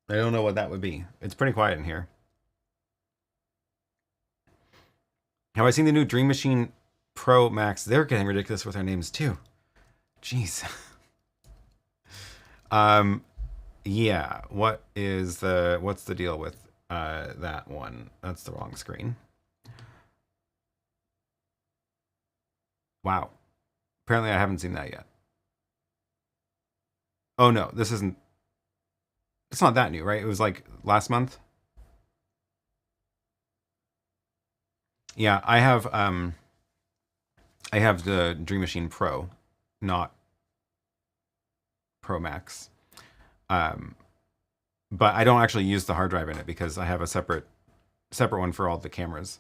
I don't know what that would be. It's pretty quiet in here. Have I seen the new Dream Machine Pro Max? They're getting ridiculous with their names too. Jeez. Yeah. What's the deal with that one? That's the wrong screen. Wow. Apparently I haven't seen that yet. Oh no, this isn't It's not that new, right? It was like last month. Yeah, I have the Dream Machine Pro, not Pro Max. But I don't actually use the hard drive in it because I have a separate one for all the cameras.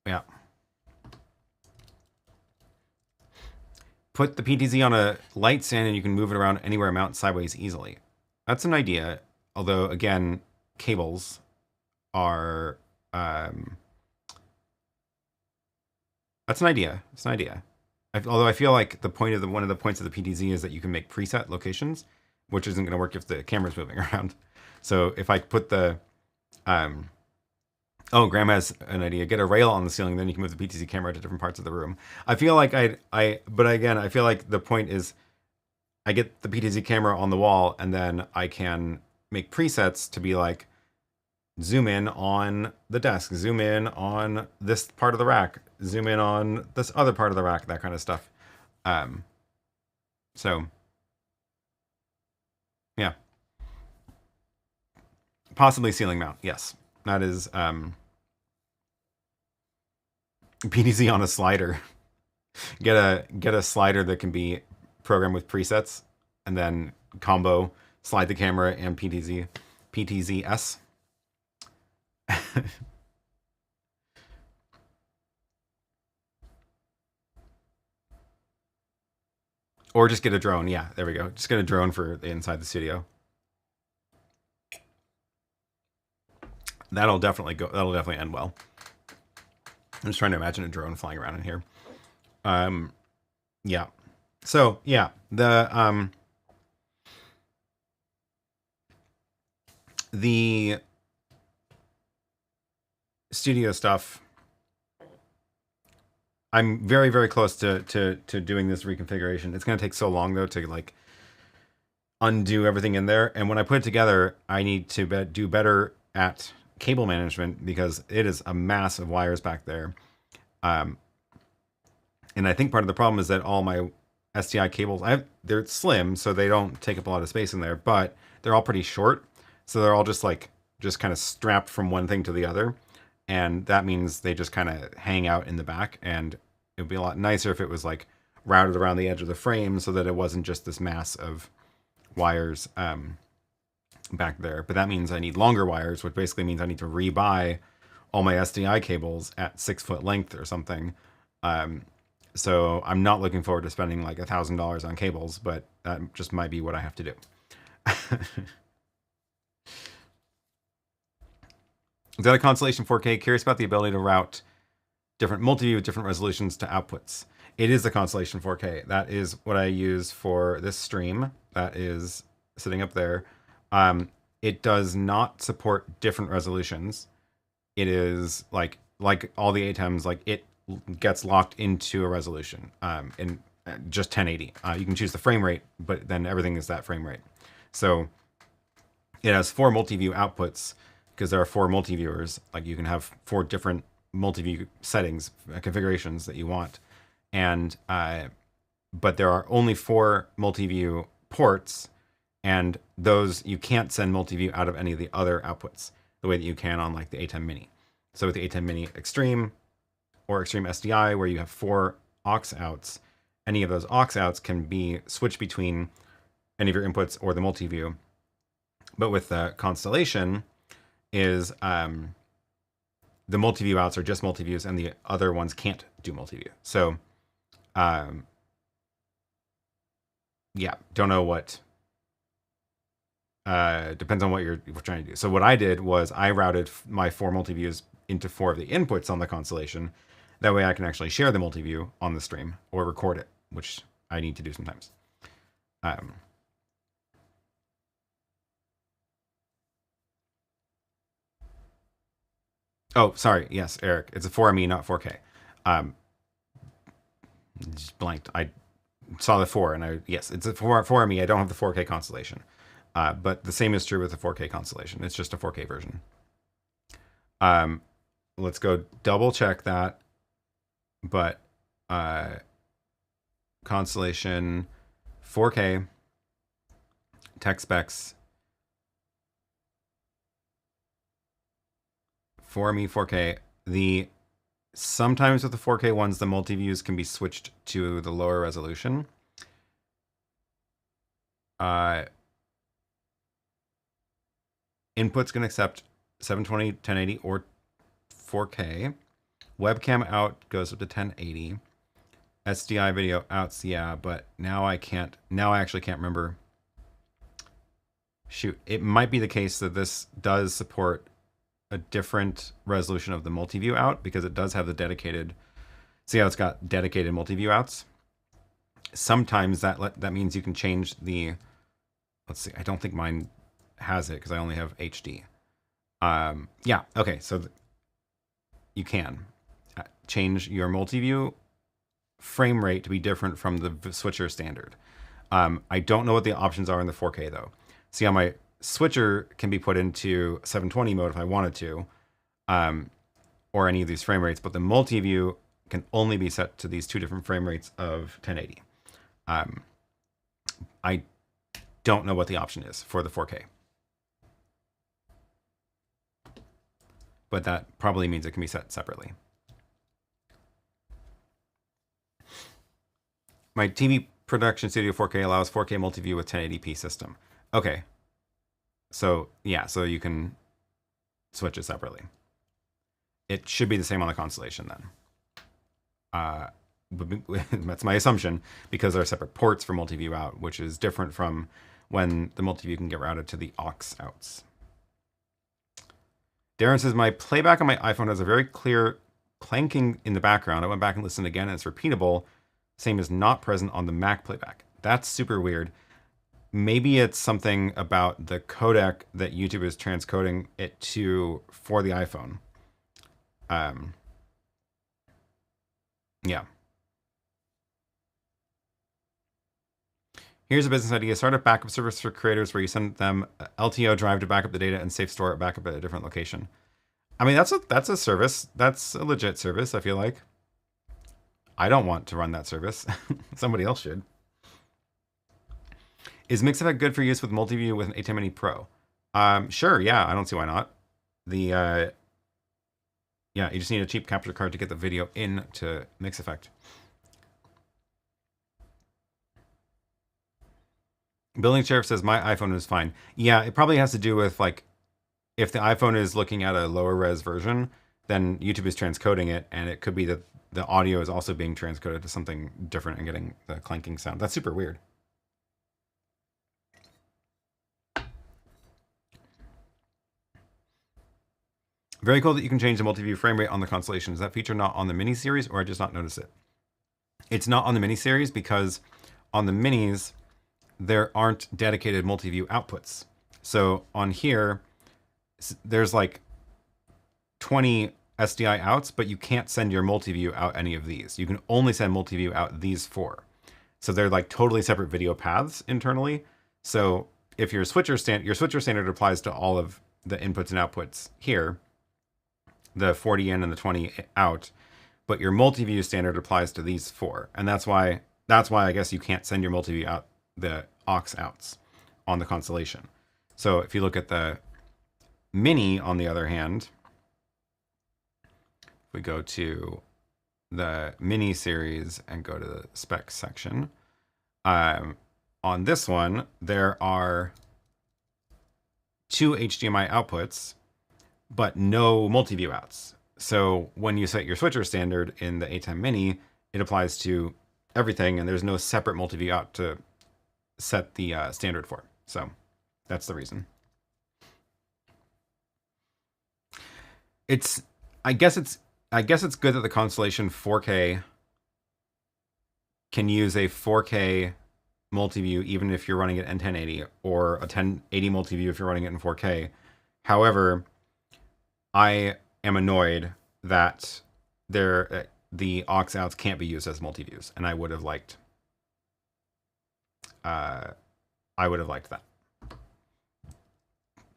Yeah. Put the PTZ on a light stand and you can move it around anywhere, mount sideways easily. That's an idea. Although, again, cables are... that's an idea. It's an idea. Although I feel like the point of one of the points of the PTZ is that you can make preset locations, which isn't going to work if the camera's moving around. So if I put the... oh, Graham has an idea. Get a rail on the ceiling, then you can move the PTZ camera to different parts of the room. I feel like but again, I feel like the point is I get the PTZ camera on the wall and then I can make presets to be like, zoom in on the desk, zoom in on this part of the rack, zoom in on this other part of the rack, that kind of stuff. So, yeah. Possibly ceiling mount, yes. That is... PTZ on a slider. Get a slider that can be programmed with presets, and then combo slide the camera and PTZ-S. Or just get a drone. Yeah, there we go. Just get a drone for inside the studio. That'll definitely end well. I'm just trying to imagine a drone flying around in here. Yeah. So yeah, the studio stuff. I'm very, very close to doing this reconfiguration. It's going to take so long though to like undo everything in there. And when I put it together, I need to do better at cable management because it is a mass of wires back there. And I think part of the problem is that all my SDI cables, they're slim, so they don't take up a lot of space in there, but they're all pretty short. So they're all just kind of strapped from one thing to the other. And that means they just kind of hang out in the back. And it would be a lot nicer if it was like routed around the edge of the frame so that it wasn't just this mass of wires back there. But that means I need longer wires, which basically means I need to rebuy all my SDI cables at 6 foot length or something. So I'm not looking forward to spending like $1,000 on cables, but that just might be what I have to do. Is that a Constellation 4K? Curious about the ability to route different multiview with different resolutions to outputs. It is the Constellation 4K. That is what I use for this stream. That is sitting up there. It does not support different resolutions. It is like all the ATEMs, like it gets locked into a resolution in just 1080. You can choose the frame rate, but then everything is that frame rate. So it has 4 multi-view outputs because there are 4 multi-viewers. Like you can have 4 different multi-view settings, configurations that you want. And but there are only 4 multi-view ports, and those you can't send multi-view out of any of the other outputs the way that you can on like the ATEM Mini. So with the ATEM Mini Extreme or Extreme SDI, where you have 4 aux outs, any of those aux outs can be switched between any of your inputs or the multi-view. But with the Constellation is the multi-view outs are just multi-views and the other ones can't do multi-view. So yeah, don't know what depends on what you're trying to do. So what I did was I routed my 4 multi-views into 4 of the inputs on the Constellation. That way I can actually share the multi-view on the stream or record it, which I need to do sometimes. Oh, sorry. Yes, Eric. It's a 4ME, not 4K. Just blanked. I saw the 4 and yes, it's a 4ME. I don't have the 4K Constellation. But the same is true with the 4K Constellation. It's just a 4K version. Let's go double check that. But Constellation 4K tech specs for me 4K. Sometimes with the 4K ones, the multi-views can be switched to the lower resolution. Input's going to accept 720, 1080, or 4K. Webcam out goes up to 1080. SDI video outs, yeah, but now I actually can't remember. Shoot, it might be the case that this does support a different resolution of the multi-view out, because it does have the dedicated, see how it's got dedicated multi-view outs? Sometimes that means you can change the, let's see, I don't think mine has it because I only have HD. Yeah, okay, so you can change your multi-view frame rate to be different from the switcher standard. I don't know what the options are in the 4K though. See how my switcher can be put into 720 mode if I wanted to, or any of these frame rates, but the multi-view can only be set to these two different frame rates of 1080. I don't know what the option is for the 4K. But that probably means it can be set separately. My TV production studio 4K allows 4K multi-view with 1080p system. Okay. So, yeah, so you can switch it separately. It should be the same on the Constellation then. That's my assumption, because there are separate ports for multi-view out, which is different from when the multi-view can get routed to the aux outs. Darren says, my playback on my iPhone has a very clear clanking in the background. I went back and listened again, and it's repeatable. Same as not present on the Mac playback. That's super weird. Maybe it's something about the codec that YouTube is transcoding it to for the iPhone. Yeah. Here's a business idea. Start a backup service for creators where you send them LTO drive to back up the data and safe store it back up at a different location. I mean, that's a service. That's a legit service, I feel like. I don't want to run that service. Somebody else should. Is Mixeffect good for use with Multiview with an ATEM Mini Pro? Sure, yeah, I don't see why not. Yeah, you just need a cheap capture card to get the video into Mixeffect. Building Sheriff says, my iPhone is fine. Yeah, it probably has to do with, like, if the iPhone is looking at a lower res version, then YouTube is transcoding it, and it could be that the audio is also being transcoded to something different and getting the clanking sound. That's super weird. Very cool that you can change the multi-view frame rate on the Constellation. Is that feature not on the Mini series, or I just not noticed it? It's not on the Mini series because on the Minis, there aren't dedicated multi-view outputs. So on here, there's like 20 SDI outs, but you can't send your multi-view out any of these. You can only send multi-view out these 4. So they're like totally separate video paths internally. So if your switcher standard applies to all of the inputs and outputs here, the 40 in and the 20 out, but your multi-view standard applies to these 4. And that's why I guess you can't send your multi-view out the aux outs on the Constellation. So if you look at the Mini, on the other hand, we go to the Mini series and go to the specs section. On this one, there are 2 HDMI outputs, but no multi-view outs. So when you set your switcher standard in the ATEM Mini, it applies to everything, and there's no separate multi-view out to set the standard for. So that's the reason. I guess it's good that the Constellation 4K can use a 4K multi-view even if you're running it in 1080, or a 1080 multi-view if you're running it in 4K. However, I am annoyed that the aux outs can't be used as multi-views, and I would have liked that.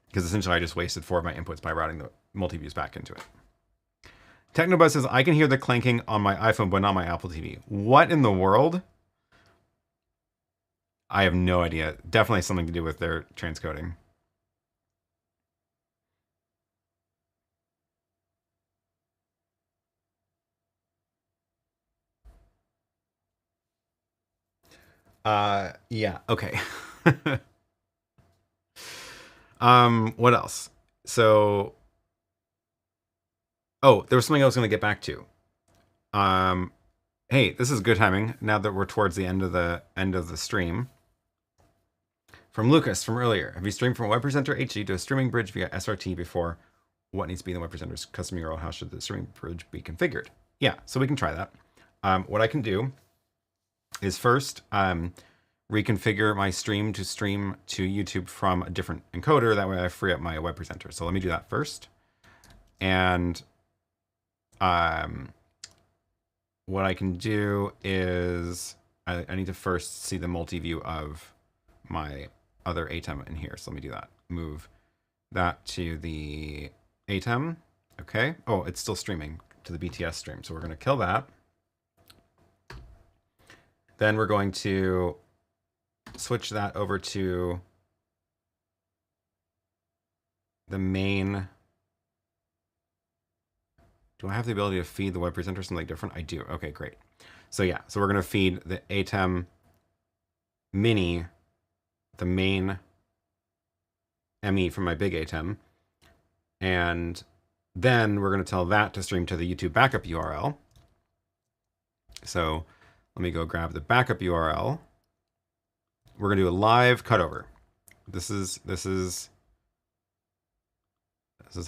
Because essentially I just wasted 4 of my inputs by routing the multi-views back into it. Technobuzz says, I can hear the clanking on my iPhone, but not my Apple TV. What in the world? I have no idea. Definitely something to do with their transcoding. Yeah, okay. What else? So, oh, there was something I was going to get back to. Hey, this is good timing now that we're towards the end of the stream. From Lucas from earlier, have you streamed from a Web Presenter HD to a streaming bridge via SRT before? What needs to be in the Web Presenter's custom URL? How should the streaming bridge be configured? Yeah, so we can try that. What I can do is first reconfigure my stream to YouTube from a different encoder. That way I free up my Web Presenter. So let me do that first. And what I can do is I need to first see the multi-view of my other ATEM in here. So let me do that. Move that to the ATEM. Okay. Oh, it's still streaming to the BTS stream. So we're going to kill that. Then we're going to switch that over to the main. Do I have the ability to feed the Web Presenter something different? I do. Okay, great. So yeah, so we're going to feed the ATEM Mini, the main ME from my big ATEM. And then we're going to tell that to stream to the YouTube backup URL. So let me go grab the backup URL. We're going to do a live cutover. This is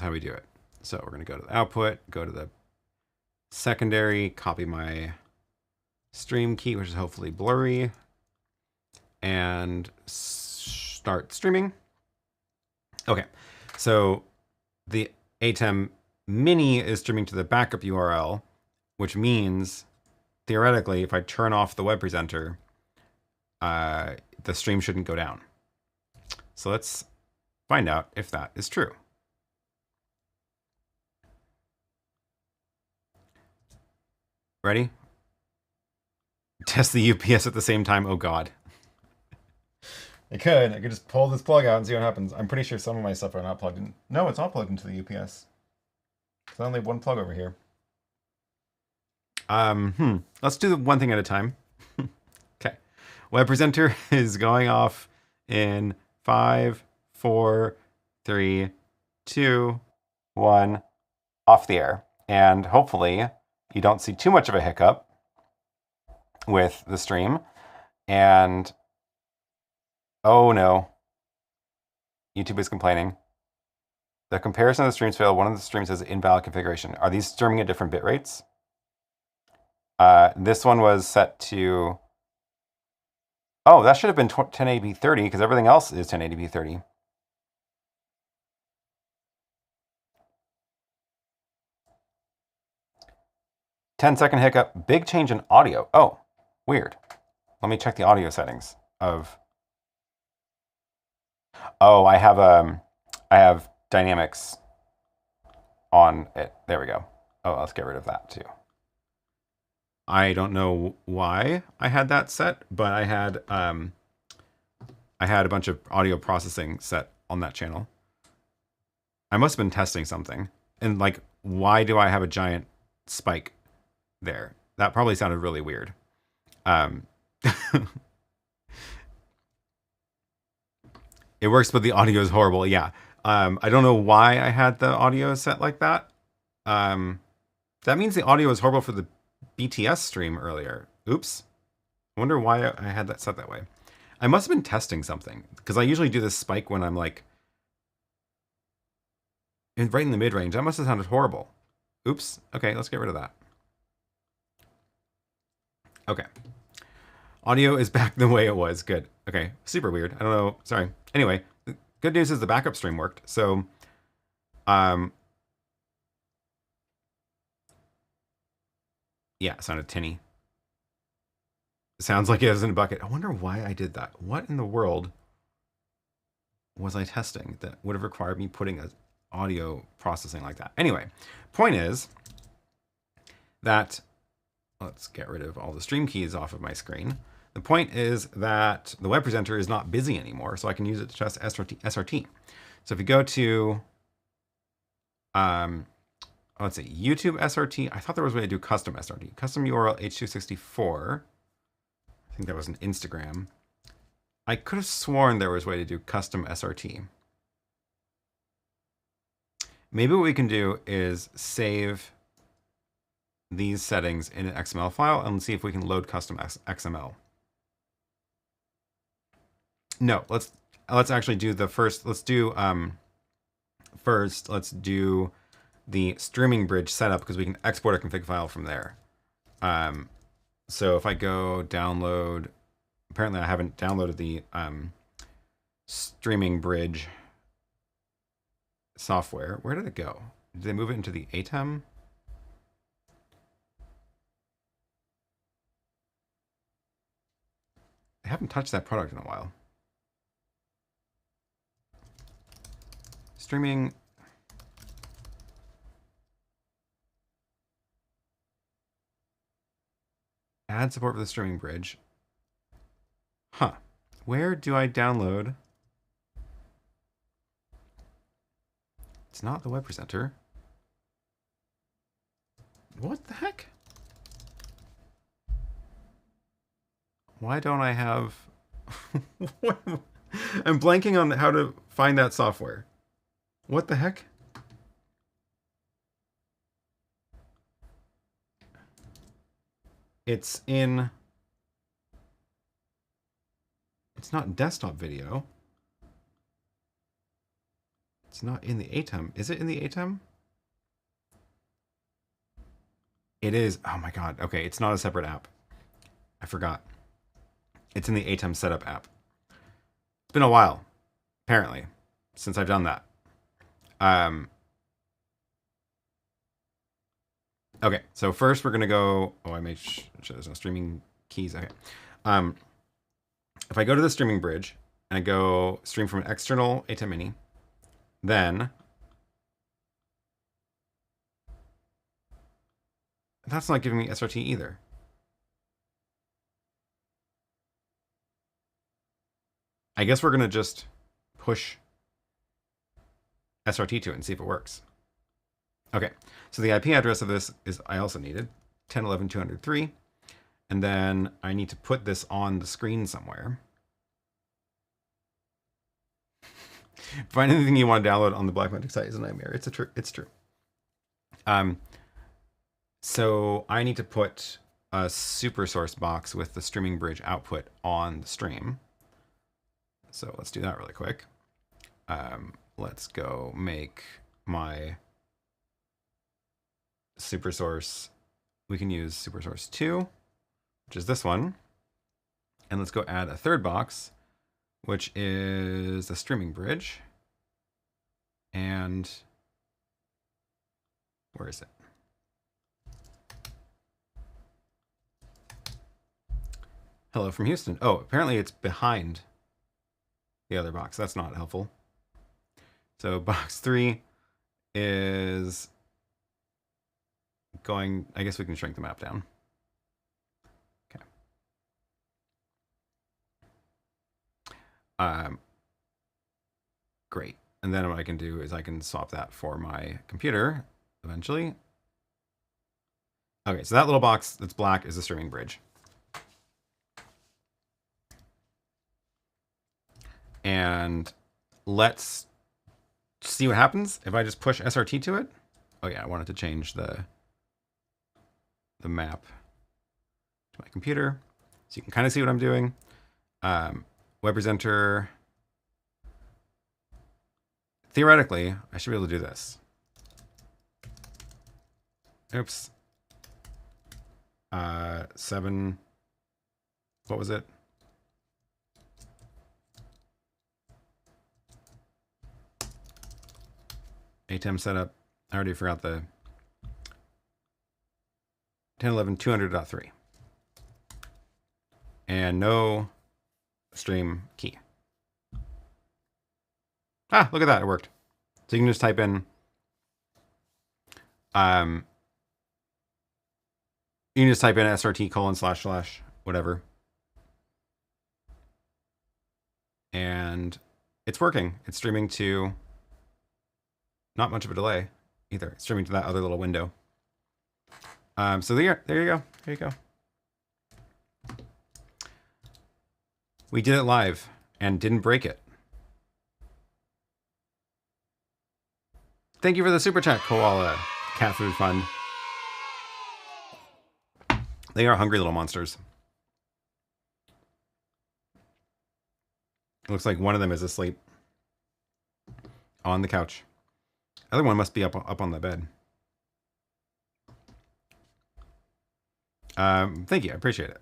how we do it. So we're going to go to the output, go to the secondary, copy my stream key, which is hopefully blurry, and start streaming. Okay, so the ATEM Mini is streaming to the backup URL, which means theoretically, if I turn off the Web Presenter, the stream shouldn't go down. So let's find out if that is true. Ready? Test the UPS at the same time. Oh God. I could just pull this plug out and see what happens. I'm pretty sure some of my stuff are not plugged in. No, it's all plugged into the UPS. So I only have one plug over here. Let's do the one thing at a time. Okay. Web Presenter is going off in 5, 4, 3, 2, 1, off the air. And hopefully you don't see too much of a hiccup with the stream. And oh no, YouTube is complaining. The comparison of the streams failed. One of the streams has invalid configuration. Are these streaming at different bit rates? This one was set to, oh, that should have been 1080p 30 because everything else is 1080p 30. Ten-second hiccup. Big change in audio. Oh, weird. Let me check the audio settings of. Oh, I have dynamics on it. There we go. Oh, let's get rid of that too. I don't know why I had that set, but I had a bunch of audio processing set on that channel. I must have been testing something. And like, why do I have a giant spike there? That probably sounded really weird. It works, but the audio is horrible. Yeah. I don't know why I had the audio set like that. That means the audio is horrible for the BTS stream earlier. Oops. I wonder why I had that set that way. I must have been testing something because I usually do this spike when I'm like right in the mid-range. That must have sounded horrible. Oops. Okay, let's get rid of that. Okay. Audio is back the way it was. Good. Okay. Super weird. I don't know. Sorry. Anyway, the good news is the backup stream worked. So, yeah, it sounded tinny. It sounds like it was in a bucket. I wonder why I did that. What in the world was I testing that would have required me putting a audio processing like that? Anyway, point is that let's get rid of all the stream keys off of my screen. the point is that the web presenter is not busy anymore, so I can use it to test SRT. So if you go to, let's see, YouTube SRT, I thought there was a way to do custom SRT. Custom URL H264. I think that was an Instagram. I could have sworn there was a way to do custom SRT. Maybe what we can do is save these settings in an XML file and see if we can load custom XML. No, let's actually do the first. Let's do let's do the streaming bridge setup because we can export a config file from there. So if I go download, apparently I haven't downloaded the streaming bridge software. Where did it go? Did they move it into the ATEM? I haven't touched that product in a while. Streaming. Add support for the streaming bridge. Huh. Where do I download? It's not the web presenter. What the heck? Why don't I have... I'm blanking on how to find that software. What the heck? It's in... It's not desktop video. It's not in the ATEM. Is it in the ATEM? It is. Oh my god. Okay, it's not a separate app. I forgot. It's in the ATEM setup app. It's been a while, apparently, since I've done that. Okay, so first we're gonna go. Oh, I made sure there's no streaming keys. Okay. If I go to the streaming bridge and I go stream from an external ATEM Mini, then that's not giving me SRT either. I guess we're gonna just push SRT to it and see if it works. Okay, so the IP address of this is I also needed 10.11.203, and then I need to put this on the screen somewhere. Find anything you want to download on the Blackmagic site is a nightmare. It's true. So I need to put a super source box with the streaming bridge output on the stream. So let's do that really quick. Let's go make my super source. We can use super source 2, which is this one. And let's go add a third box, which is the streaming bridge. And where is it? Hello from Houston. Oh, apparently it's behind the other box. That's not helpful. So box 3 is going, I guess we can shrink the map down. Okay. Great. And then what I can do is I can swap that for my computer eventually. Okay, so that little box that's black is the streaming bridge. And let's see what happens if I just push SRT to it. Oh yeah, I wanted to change the map to my computer so you can kind of see what I'm doing. Web presenter. Theoretically, I should be able to do this. Oops. 7. What was it? ATEM setup. I already forgot the 10.11.200.3. And no stream key. Ah, look at that, it worked. So you can just type in you can just type in SRT : / whatever. and it's working. It's streaming to not much of a delay either. It's streaming to that other little window. So there you go. There you go. We did it live and didn't break it. Thank you for the super chat, Koala Cat Food Fund. They are hungry little monsters. It looks like one of them is asleep on the couch. The other one must be up on the bed. Thank you. I appreciate it.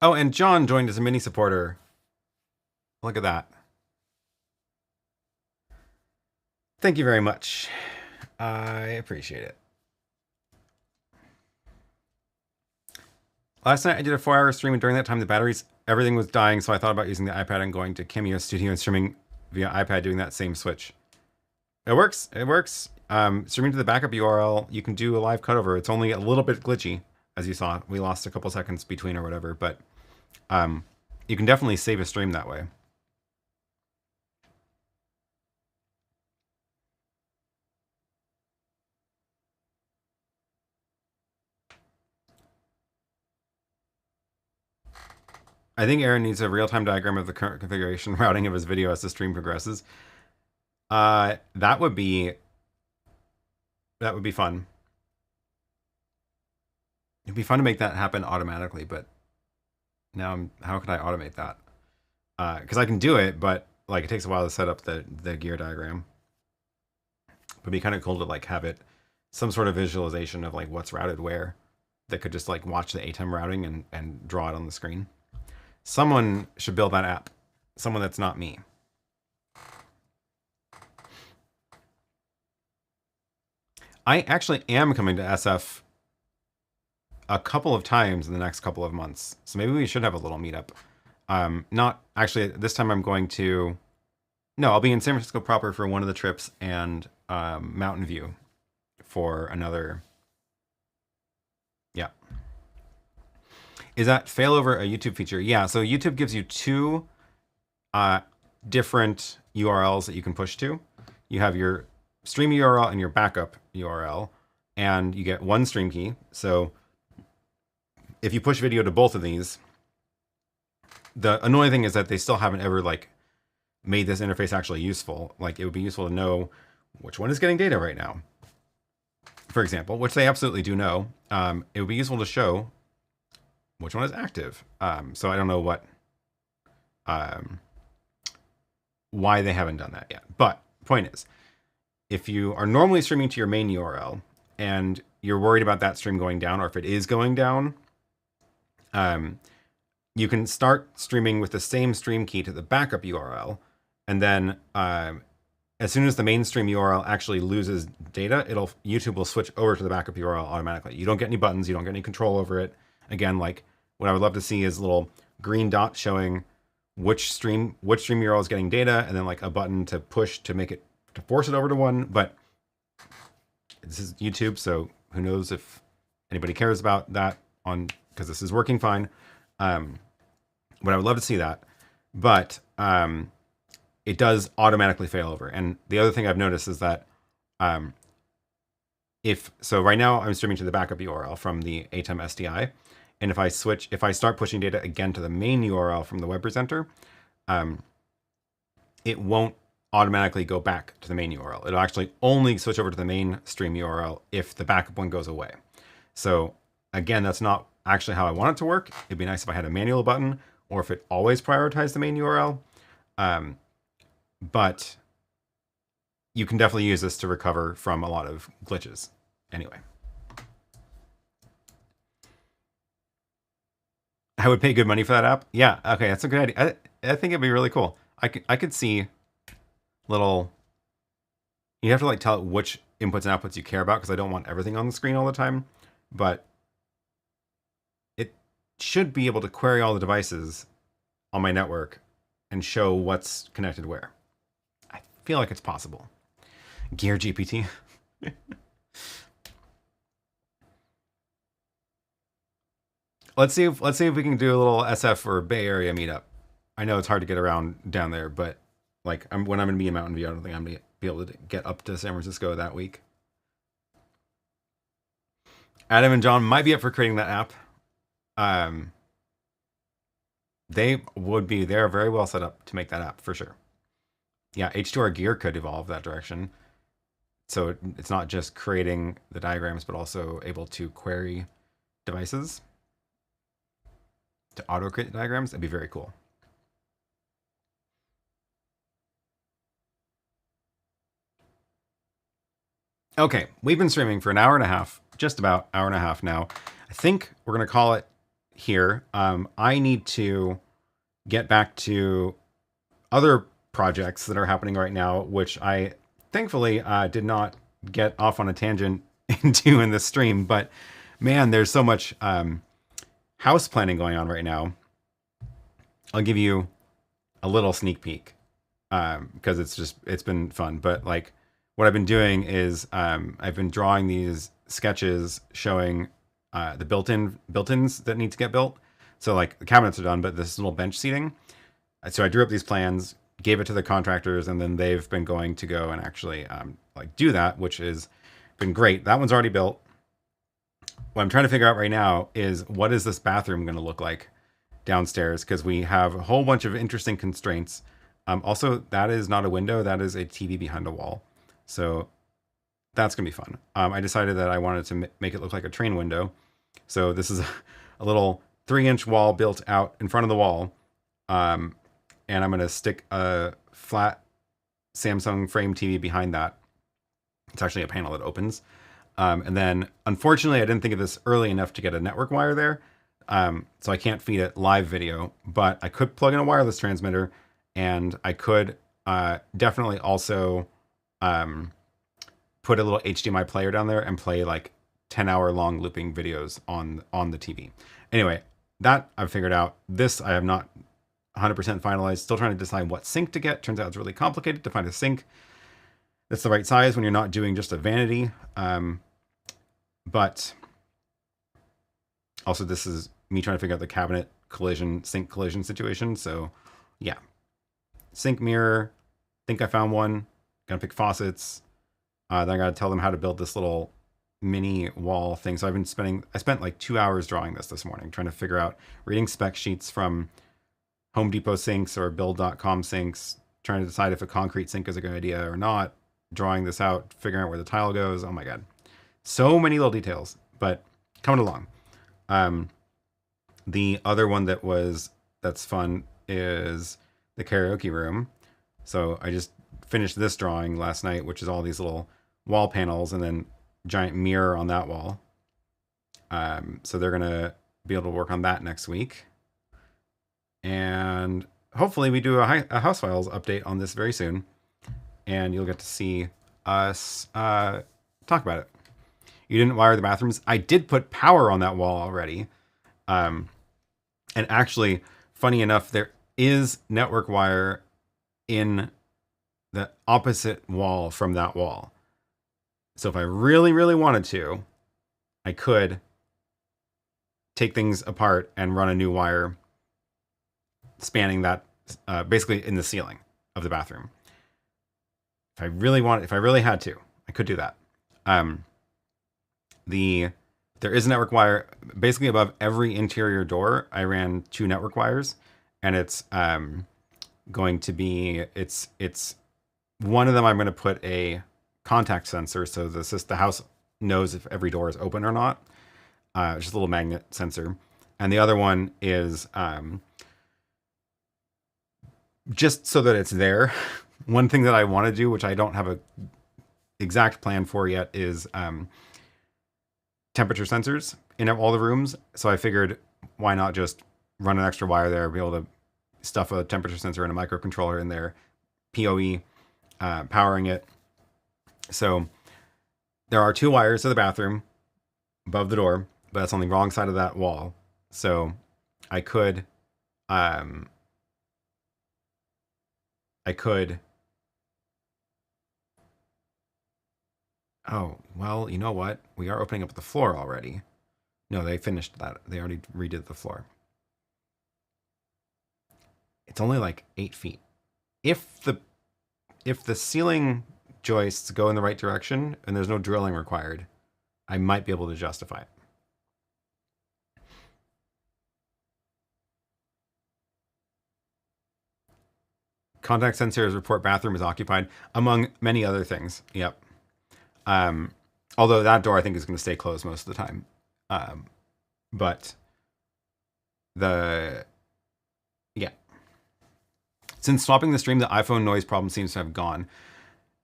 Oh, and John joined as a mini supporter. Look at that. Thank you very much. I appreciate it. Last night I did a 4-hour stream, and during that time everything was dying, so I thought about using the iPad and going to Cameo Studio and streaming via iPad, doing that same switch. It works. It works. Streaming to the backup URL, you can do a live cutover. It's only a little bit glitchy, as you saw. We lost a couple seconds between or whatever, but you can definitely save a stream that way. I think Aaron needs a real-time diagram of the current configuration routing of his video as the stream progresses. That would be fun. It'd be fun to make that happen automatically, but now how can I automate that? Because I can do it, but like it takes a while to set up the gear diagram. It'd be kind of cool to like have it some sort of visualization of like what's routed where that could just like watch the ATEM routing and draw it on the screen. Someone should build that app. Someone that's not me. I actually am coming to SF a couple of times in the next couple of months. So maybe we should have a little meetup. Not actually, this time I'm going to... No, I'll be in San Francisco proper for one of the trips and Mountain View for another... Yeah. Is that failover a YouTube feature? Yeah, so YouTube gives you two different URLs that you can push to. You have your stream URL and your backup URL, and you get one stream key. So if you push video to both of these, the annoying thing is that they still haven't ever like made this interface actually useful. Like it would be useful to know which one is getting data right now, for example, which they absolutely do know. It would be useful to show which one is active. So I don't know why they haven't done that yet. But point is, if you are normally streaming to your main URL and you're worried about that stream going down, or if it is going down, you can start streaming with the same stream key to the backup URL. And then as soon as the mainstream URL actually loses data, YouTube will switch over to the backup URL automatically. You don't get any buttons. You don't get any control over it. Again, like what I would love to see is a little green dot showing which stream URL is getting data, and then like a button to push to force it over to one. But this is YouTube, so who knows if anybody cares about that because this is working fine. But I would love to see that. But it does automatically fail over. And the other thing I've noticed is that so right now I'm streaming to the backup URL from the ATEM SDI. And if I start pushing data again to the main URL from the web presenter, it won't automatically go back to the main URL. It'll actually only switch over to the main stream URL if the backup one goes away. So again, that's not actually how I want it to work. It'd be nice if I had a manual button, or if it always prioritized the main URL. But you can definitely use this to recover from a lot of glitches. Anyway. I would pay good money for that app. Yeah, okay, that's a good idea. I think it'd be really cool. I could see little... You have to like tell it which inputs and outputs you care about, because I don't want everything on the screen all the time. But it should be able to query all the devices on my network and show what's connected where. I feel like it's possible. Gear GPT. let's see if we can do a little SF or Bay Area meetup. I know it's hard to get around down there, but like when I'm gonna be in Mountain View, I don't think I'm gonna be able to get up to San Francisco that week. Adam and John might be up for creating that app. They're very well set up to make that app for sure. Yeah, H2R Gear could evolve that direction. So it's not just creating the diagrams, but also able to query devices to auto-create the diagrams. That'd be very cool. Okay, we've been streaming for an hour and a half, just about hour and a half now. I think we're going to call it here. I need to get back to other projects that are happening right now, which I thankfully did not get off on a tangent into in this stream. But man, there's so much house planning going on right now. I'll give you a little sneak peek because it's been fun. But like what I've been doing is I've been drawing these sketches showing the built-ins that need to get built. So like the cabinets are done, but this little bench seating. So I drew up these plans, gave it to the contractors, and then they've been going to go and actually like do that, which has been great. That one's already built. What I'm trying to figure out right now is what is this bathroom going to look like downstairs? Because we have a whole bunch of interesting constraints. Also, that is not a window. That is a TV behind a wall. So that's going to be fun. I decided that I wanted to make it look like a train window. So this is a little 3-inch wall built out in front of the wall. And I'm going to stick a flat Samsung frame TV behind that. It's actually a panel that opens. And then, unfortunately, I didn't think of this early enough to get a network wire there. So I can't feed it live video, but I could plug in a wireless transmitter, and I could definitely also put a little HDMI player down there and play like 10-hour long looping videos on the TV. Anyway, that I've figured out. This I have not 100% finalized. Still trying to decide what sink to get. Turns out it's really complicated to find a sink that's the right size when you're not doing just a vanity. But also this is me trying to figure out the cabinet sink collision situation. So yeah, sink mirror. Think I found one. Gonna pick faucets. Then I gotta tell them how to build this little mini wall thing. So I spent like 2 hours drawing this morning, trying to figure out, reading spec sheets from Home Depot sinks or build.com sinks, trying to decide if a concrete sink is a good idea or not, drawing this out, figuring out where the tile goes. Oh my God. So many little details, but coming along. The other one that's fun is the karaoke room. So I just finished this drawing last night, which is all these little wall panels and then giant mirror on that wall. So they're going to be able to work on that next week. And hopefully we do a House Files update on this very soon. And you'll get to see us talk about it. You didn't wire the bathrooms. I did put power on that wall already. And actually, funny enough, there is network wire in the opposite wall from that wall. So if I really, really wanted to, I could take things apart and run a new wire spanning that, basically in the ceiling of the bathroom. If I really had to, I could do that. There is a network wire basically above every interior door. I ran 2 network wires, and it's going to be, it's one of them I'm going to put a contact sensor, so the house knows if every door is open or not. Just a little magnet sensor. And the other one is just so that it's there. One thing that I want to do, which I don't have a exact plan for yet, is temperature sensors in all the rooms. So I figured, why not just run an extra wire there, be able to stuff a temperature sensor and a microcontroller in there, PoE, powering it. So there are 2 wires to the bathroom above the door, but that's on the wrong side of that wall. So I could oh, well, you know what? We are opening up the floor already. No, they finished that. They already redid the floor. It's only like 8 feet. If the ceiling joists go in the right direction and there's no drilling required, I might be able to justify it. Contact sensors report bathroom is occupied, among many other things. Yep. Although that door I think is going to stay closed most of the time. But yeah. Since swapping the stream, the iPhone noise problem seems to have gone.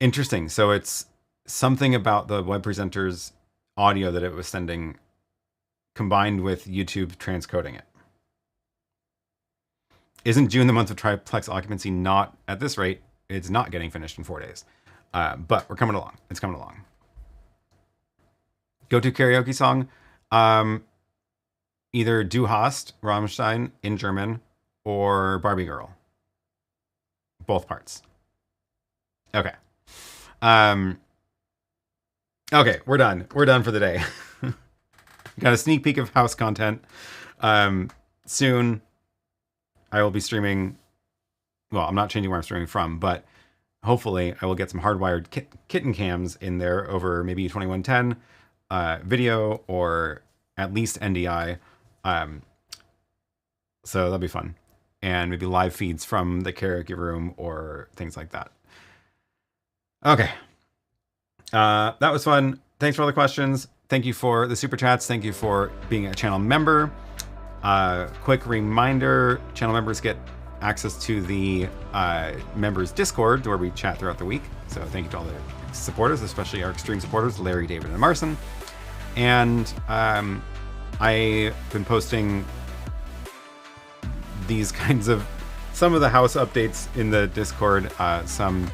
Interesting. So it's something about the web presenter's audio that it was sending combined with YouTube transcoding it. Isn't June the month of triplex occupancy? Not at this rate. It's not getting finished in 4 days. But we're coming along. It's coming along. Go-to karaoke song. Either Du Hast, Rammstein in German, or Barbie Girl. Both parts. Okay. Okay, we're done. We're done for the day. Got a sneak peek of house content. Soon, I will be streaming. Well, I'm not changing where I'm streaming from, but hopefully I will get some hardwired kitten cams in there over maybe 2110 video or at least NDI. So that'll be fun. And maybe live feeds from the karaoke room or things like that. Okay. That was fun. Thanks for all the questions. Thank you for the super chats. Thank you for being a channel member. Quick reminder, channel members get access to the members Discord where we chat throughout the week. So thank you to all the supporters, especially our extreme supporters, Larry, David, and Marson. And I've been posting these kinds of, some of the house updates in the Discord, some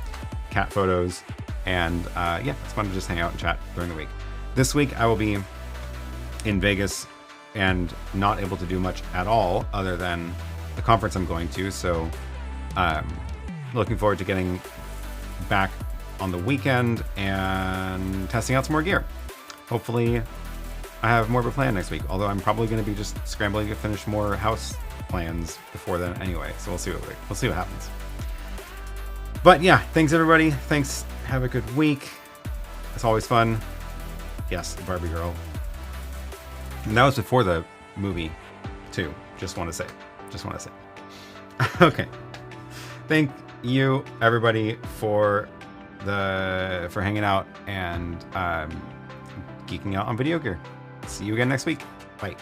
cat photos, and yeah, it's fun to just hang out and chat during the week. This week I will be in Vegas and not able to do much at all other than the conference I'm going to. So looking forward to getting back on the weekend and testing out some more gear. Hopefully I have more of a plan next week, although I'm probably going to be just scrambling to finish more house plans before then anyway. So we'll see what happens. But yeah, thanks everybody. Thanks. Have a good week. It's always fun. Yes, the Barbie Girl. And that was before the movie too. Just want to say. Okay. Thank you everybody for hanging out and geeking out on video gear. See you again next week. Bye.